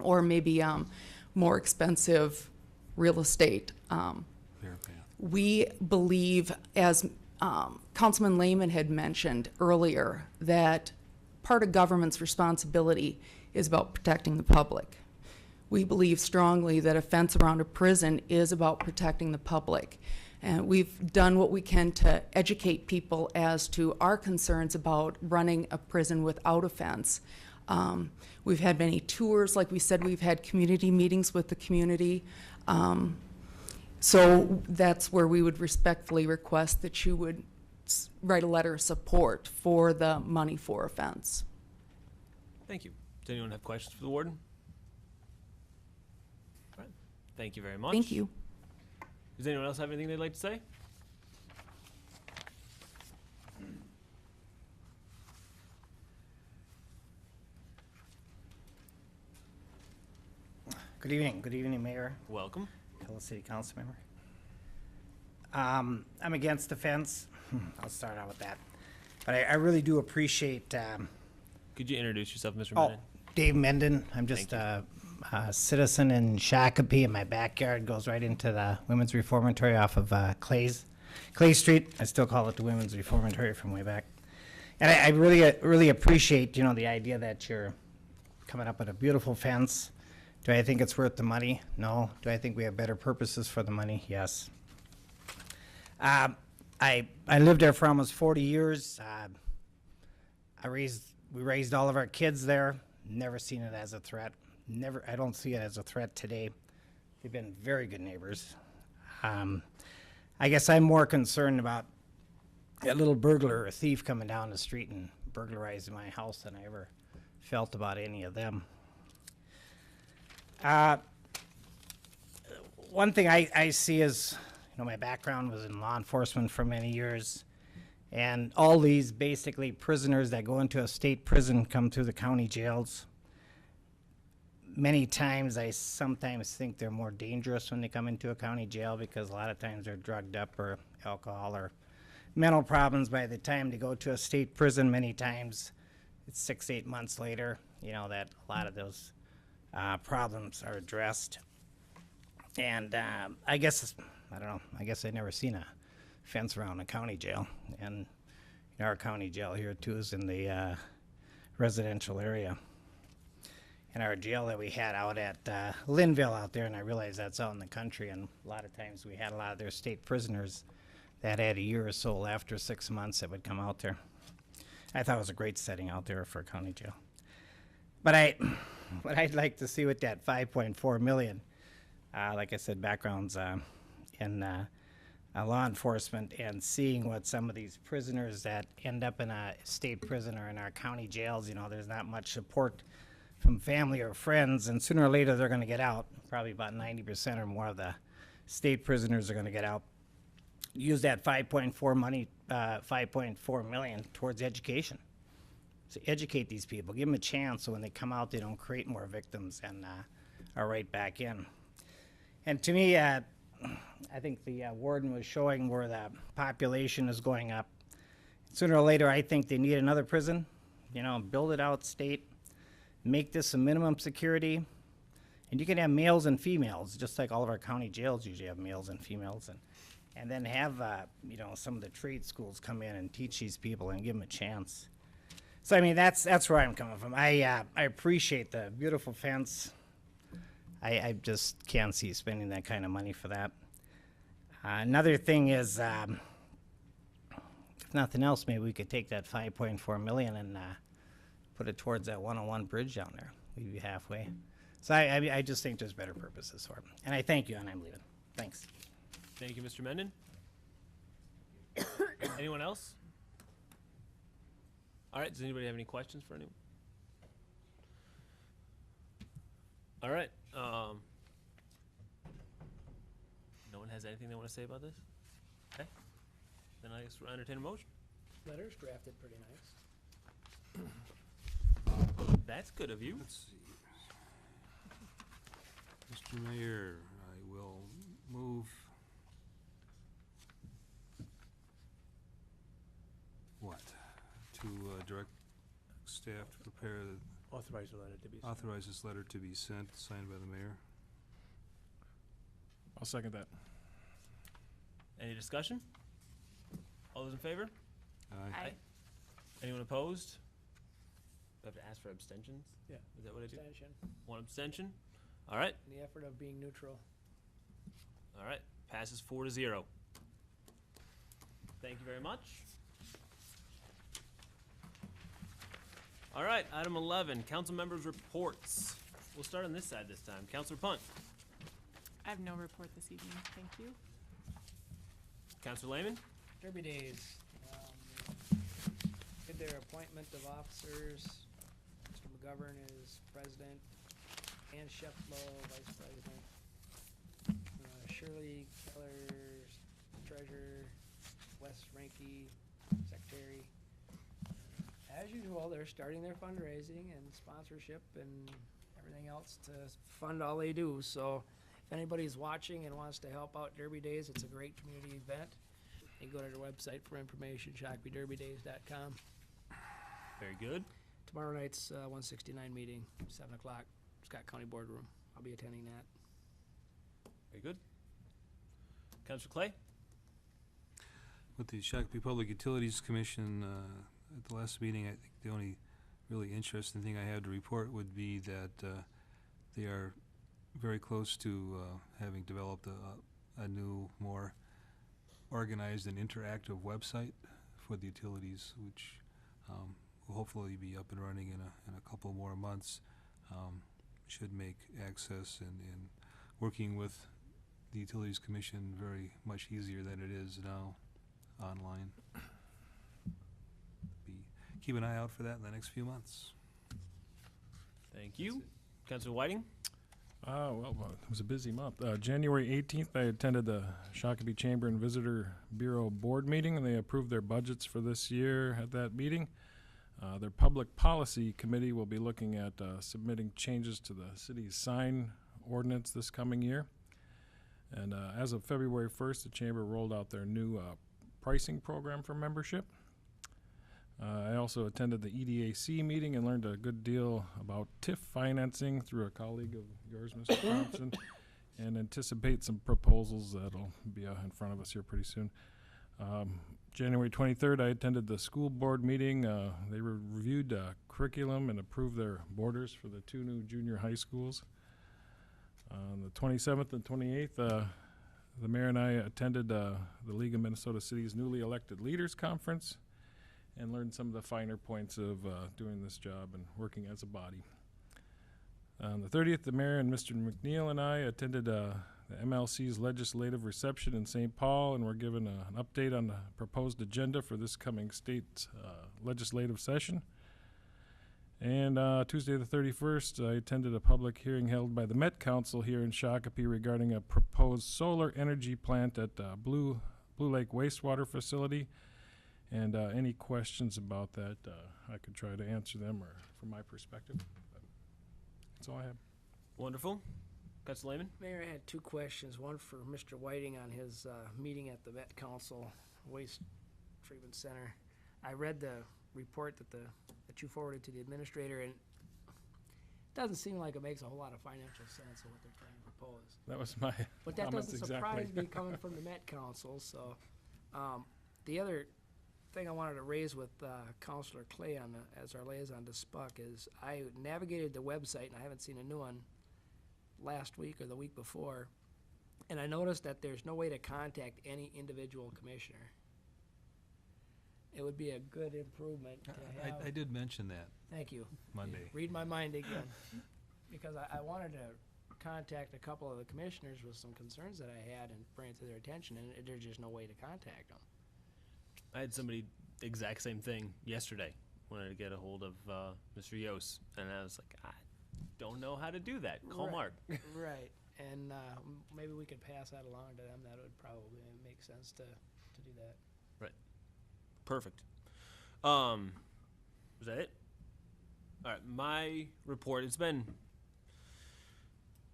or maybe more expensive real estate. We believe, as Councilman Lehman had mentioned earlier, that part of government's responsibility is about protecting the public. We believe strongly that a fence around a prison is about protecting the public. And we've done what we can to educate people as to our concerns about running a prison without a fence. We've had many tours, like we said, we've had community meetings with the community. So that's where we would respectfully request that you would write a letter of support for the money for a fence. Thank you. Does anyone have questions for the warden? All right. Thank you very much. Thank you. Does anyone else have anything they'd like to say? Good evening, Mayor, Welcome. fellow city council member. I'm against the fence. I'll start out with that. But I really do appreciate, Could you introduce yourself, Mr. oh, Menon? Dave Menden. I'm just a citizen in Shakopee, and my backyard goes right into the Women's Reformatory off of Clay Street. I still call it the Women's Reformatory from way back. And I really appreciate, the idea that you're coming up with a beautiful fence. Do I think it's worth the money? No. Do I think we have better purposes for the money? Yes. I lived there for almost 40 years. We raised all of our kids there. Never seen it as a threat. I don't see it as a threat today. They've been very good neighbors. I guess I'm more concerned about a little burglar or a thief coming down the street and burglarizing my house than I ever felt about any of them. One thing I see is, my background was in law enforcement for many years, and all these basically prisoners that go into a state prison come through the county jails. Many times, I sometimes think they're more dangerous when they come into a county jail because a lot of times they're drugged up or alcohol or mental problems. By the time they go to a state prison, many times it's 6-8 months later, that a lot of those problems are addressed. And I guess, I don't know, I guess I've never seen a fence around a county jail. And our county jail here too is in the residential area. And our jail that we had out at Linville out there, and I realize that's out in the country, and a lot of times we had a lot of their state prisoners that had a year or so after 6 months that would come out there. I thought it was a great setting out there for a county jail. But what I'd like to see with that 5.4 million, like I said, backgrounds in law enforcement, and seeing what some of these prisoners that end up in a state prison or in our county jails, there's not much support from family or friends, and sooner or later they're going to get out. Probably about 90% or more of the state prisoners are going to get out. Use that 5.4 million towards education. So educate these people, give them a chance, so when they come out, they don't create more victims and are right back in. And to me, I think the warden was showing where the population is going up. Sooner or later, I think they need another prison. Build it out state. Make this a minimum security, and you can have males and females, just like all of our county jails usually have males and females, and then have some of the trade schools come in and teach these people and give them a chance. So that's where I'm coming from. I appreciate the beautiful fence. I just can't see spending that kind of money for that. Another thing is, if nothing else, maybe we could take that 5.4 million and put it towards that 101 bridge down there. We'd be halfway. So I just think there's better purposes for it. And I thank you, and I'm leaving. Thanks. Thank you, Mr. Menden. Anyone else? All right, does anybody have any questions for anyone? All right. No one has anything they want to say about this? Okay. Then I guess we'll entertain a motion. Letter's drafted pretty nice. That's good of you. Let's see. Mr. Mayor, I will move to direct staff to prepare Authorize the letter to be sent. authorize this letter to be sent, signed by the mayor. I'll second that. Any discussion? All those in favor? Aye. Anyone opposed? Do I have to ask for abstentions? Yeah. Is that what I do? Abstention, One abstention? All right. in the effort of being neutral. All right. Passes 4-0. Thank you very much. All right. Item 11, council members' reports. We'll start on this side this time. Councilor Punt. I have no report this evening, thank you. Councilor Lehman. Derby days, did their appointment of officers. Mr. McGovern is president, Ann Sheplow, vice president. Shirley Keller, treasurer, Wes Ranky, secretary. As usual, they're starting their fundraising and sponsorship and everything else to fund all they do. So if anybody's watching and wants to help out Derby Days, it's a great community event. You can go to their website for information, shockbyderbydays.com. Very good. Tomorrow night's 169 meeting, 7 o'clock, Scott County Boardroom. I'll be attending that. Very good. Councilor Clay. With the Shakopee Public Utilities Commission, at the last meeting, I think the only really interesting thing I have to report would be that they are very close to having developed a new, more organized and interactive website for the utilities, which will hopefully be up and running in a couple more months. Should make access and working with the Utilities Commission very much easier than it is now online. Keep an eye out for that in the next few months. Thank you. Councilor Whiting. It was a busy month. January 18th, I attended the Shakopee Chamber and Visitor Bureau Board meeting, and they approved their budgets for this year at that meeting. Their Public Policy Committee will be looking at submitting changes to the city's sign ordinance this coming year. And as of February 1st, the Chamber rolled out their new pricing program for membership. I also attended the EDAC meeting and learned a good deal about TIF financing through a colleague of yours, Mr. Thompson, and anticipate some proposals that'll be in front of us here pretty soon. January 23rd, I attended the school board meeting. They reviewed curriculum and approved their borders for the 2 new junior high schools. On the 27th and 28th, the mayor and I attended the League of Minnesota Cities Newly Elected Leaders Conference and learned some of the finer points of doing this job and working as a body. On the 30th, the mayor and Mr. McNeil and I attended the MLC's legislative reception in St. Paul, and were given an update on the proposed agenda for this coming state legislative session. And Tuesday the 31st, I attended a public hearing held by the Met Council here in Shakopee regarding a proposed solar energy plant at Blue Lake Wastewater Facility. And any questions about that, I could try to answer them, or from my perspective. But that's all I have. Wonderful. Councilor Lehman? Mayor, I had 2 questions. One for Mr. Whiting on his meeting at the Met Council Waste Treatment Center. I read the report that you forwarded to the administrator, and it doesn't seem like it makes a whole lot of financial sense of what they're trying to propose. That was my But that comments doesn't exactly. surprise me coming from the Met Council. So the other thing I wanted to raise with Councilor Clay as our liaison to SPUC is I navigated the website, and I haven't seen a new one last week or the week before, and I noticed that there's no way to contact any individual commissioner. It would be a good improvement to have. I did mention that. Thank you. Monday. Read my mind again. Because I wanted to contact a couple of the commissioners with some concerns that I had and bring it to their attention, and there's just no way to contact them. I had somebody exact same thing yesterday. Wanted to get a hold of Mr. Yost, and I was like, I don't know how to do that. Call Mark. Right. And maybe we could pass that along to them. That would probably make sense to do that. Right. Perfect. Was that it? All right, my report. It's been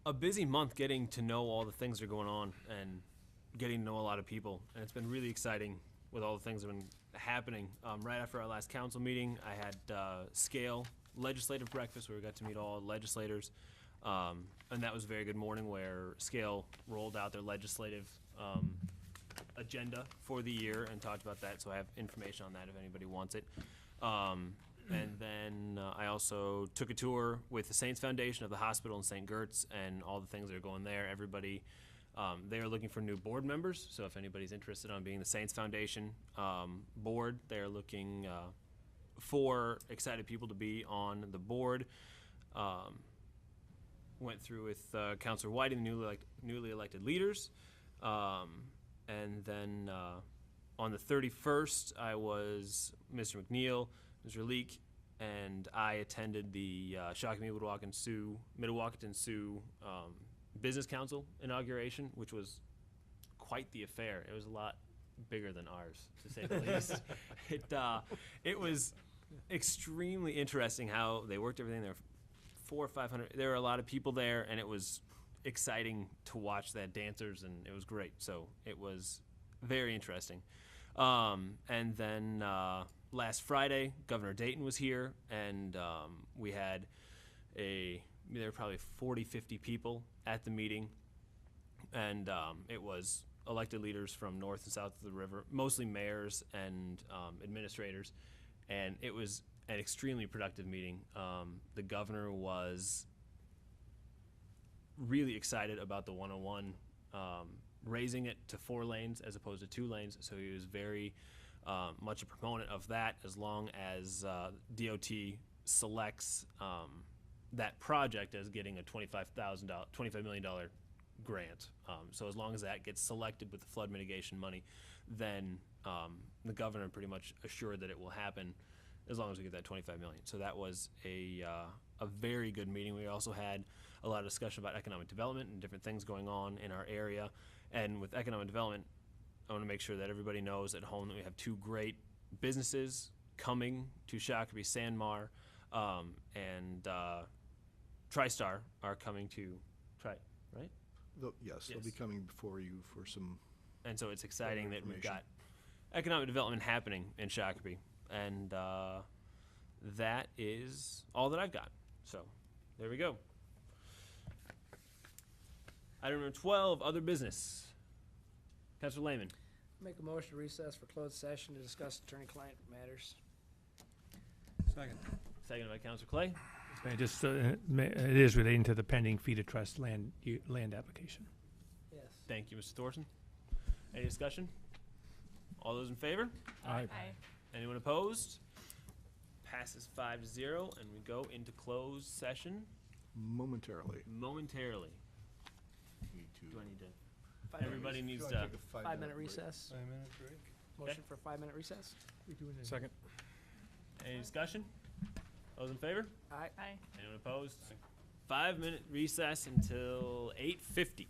a busy month getting to know all the things that are going on and getting to know a lot of people, and it's been really exciting with all the things that have been happening. Right after our last council meeting, I had Scale legislative breakfast where we got to meet all legislators, and that was a very good morning where Scale rolled out their legislative agenda for the year and talked about that, so I have information on that if anybody wants it. And then I also took a tour with the Saints Foundation of the hospital in St. Gertz and all the things that are going there. Everybody, they are looking for new board members, so if anybody's interested on being the Saints Foundation board, they're looking for excited people to be on the board. Went through with Councilor Whiting, the newly elected leaders. And then on the 31st, I was Mr. McNeil, Mr. Leak, and I attended the Shakopee Mid-Wacaton Sioux Business Council inauguration, which was quite the affair. It was a lot bigger than ours, to say the least. It was extremely interesting how they worked everything. There were 400 or 500. There were a lot of people there, and it was exciting to watch that dancers, and it was great. So it was very interesting. And then last Friday, Governor Dayton was here, and we had there were probably 40, 50 people at the meeting, and it was elected leaders from north and south of the river, mostly mayors and administrators, and it was an extremely productive meeting. The governor was really excited about the 101, raising it to 4 lanes as opposed to 2 lanes. So he was very much a proponent of that, as long as DOT selects that project as getting a $25 million grant. So as long as that gets selected with the flood mitigation money, then the governor pretty much assured that it will happen as long as we get that $25 million. So that was a very good meeting. We also had a lot of discussion about economic development and different things going on in our area. And with economic development, I want to make sure that everybody knows at home that we have two great businesses coming to Shakopee. Sanmar and TriStar are coming to right? Yes, they'll be Yes. coming before you for some. And so it's exciting that we've information. got economic development happening in Shakopee. And that is all that I've got. So there we go. Item number 12, other business. Councilor Lehman. Make a motion to recess for closed session to discuss attorney-client matters. Second. Seconded by Councilor Clay. It is relating to the pending fee to trust land application. Yes. Thank you, Mr. Thorson. Any discussion? All those in favor? Aye. Anyone opposed? Passes 5-0, and we go into closed session Momentarily. momentarily. Need to- Do I need to? Five Everybody minutes. needs You wanna to. take a 5-minute break? recess. 5-minute break. Motion for 5-minute recess. Second. Any discussion? Those in favor? Aye. Aye. Anyone opposed? 5-minute recess until 8:50.